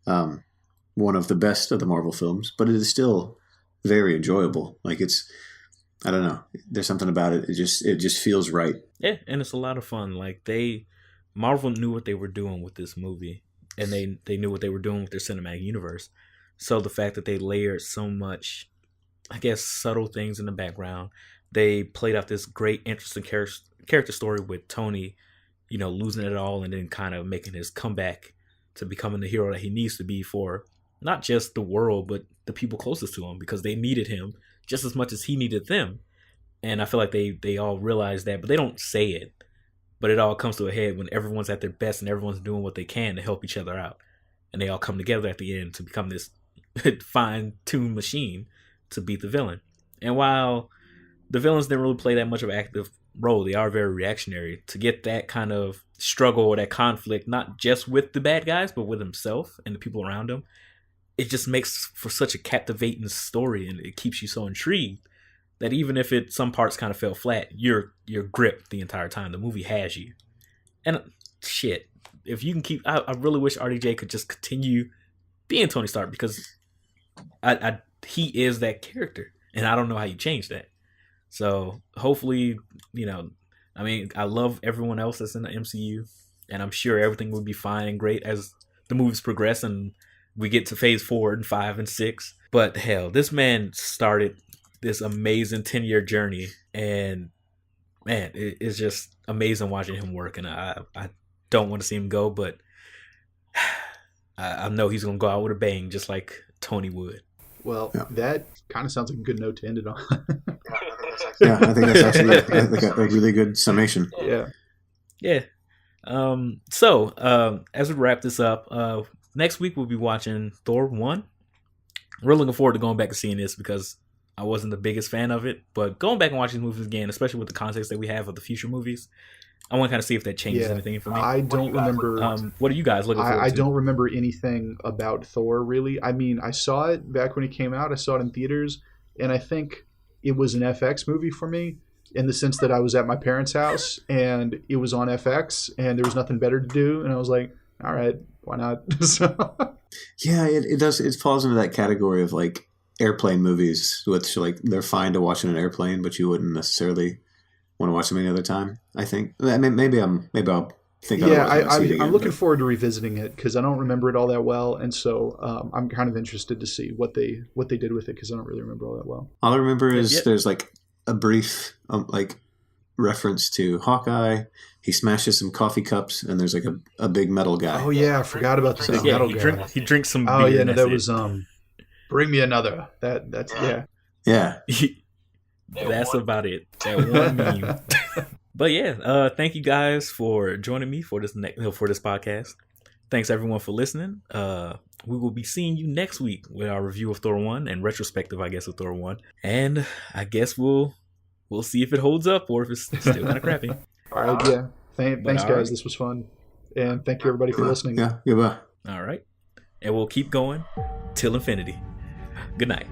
one of the best of the Marvel films, but it is still very enjoyable. Like I don't know. There's something about it. It just feels right. Yeah, and it's a lot of fun. Like Marvel knew what they were doing with this movie, and they knew what they were doing with their cinematic universe. So the fact that they layered so much, I guess, subtle things in the background, they played out this great, interesting character story with Tony, losing it all and then kind of making his comeback to becoming the hero that he needs to be for not just the world, but the people closest to him, because they needed him just as much as he needed them. And I feel like they all realize that, but they don't say it. But it all comes to a head when everyone's at their best and everyone's doing what they can to help each other out. And they all come together at the end to become this fine-tuned machine to beat the villain. And while the villains didn't really play that much of an active role, they are very reactionary. To get that kind of struggle or that conflict, not just with the bad guys, but with himself and the people around him, it just makes for such a captivating story, and it keeps you so intrigued that even if some parts kind of fell flat, you're gripped the entire time. The movie has you. And shit, if you can keep... I really wish RDJ could just continue being Tony Stark, because he is that character, and I don't know how you change that. So hopefully, I love everyone else that's in the MCU, and I'm sure everything will be fine and great as the movies progress, and we get to phase 4 and 5 and 6. But hell, this man started this amazing 10-year journey, and man, it's just amazing watching him work. And I don't want to see him go, but I know he's gonna go out with a bang, just like Tony would. Well, that kind of sounds like a good note to end it on. I think that's actually a really good summation. Yeah. So as we wrap this up, next week we'll be watching Thor 1. We're looking forward to going back and seeing this because I wasn't the biggest fan of it, but going back and watching these movies again, especially with the context that we have of the future movies, I want to kind of see if that changes anything for me. I don't remember. What are you guys looking forward to? I don't remember anything about Thor, really. I mean, I saw it back when it came out. I saw it in theaters, and I think it was an FX movie for me in the sense that I was at my parents' house, and it was on FX, and there was nothing better to do, and I was like, all right, why not? Yeah, it does. It falls into that category of like airplane movies, which like they're fine to watch in an airplane, but you wouldn't necessarily want to watch them any other time. I think. I mean, maybe I'll think. Yeah, I'm looking forward to revisiting it because I don't remember it all that well, and so I'm kind of interested to see what they did with it because I don't really remember all that well. All I remember is there's like a brief like reference to Hawkeye. He smashes some coffee cups, and there's like a big metal guy. Oh yeah, I forgot about the big metal guy. He drinks some beer. Oh yeah, no, that was Bring me another. That's Yeah. That's about it. That one meme. But yeah, thank you guys for joining me for this podcast. Thanks everyone for listening. We will be seeing you next week with our review of Thor 1 and retrospective, I guess, of Thor 1. And I guess we'll see if it holds up or if it's still kind of crappy. All right, yeah. Thanks, guys. Right. This was fun. And thank you, everybody, for listening. Yeah, goodbye. All right. And we'll keep going till infinity. Good night.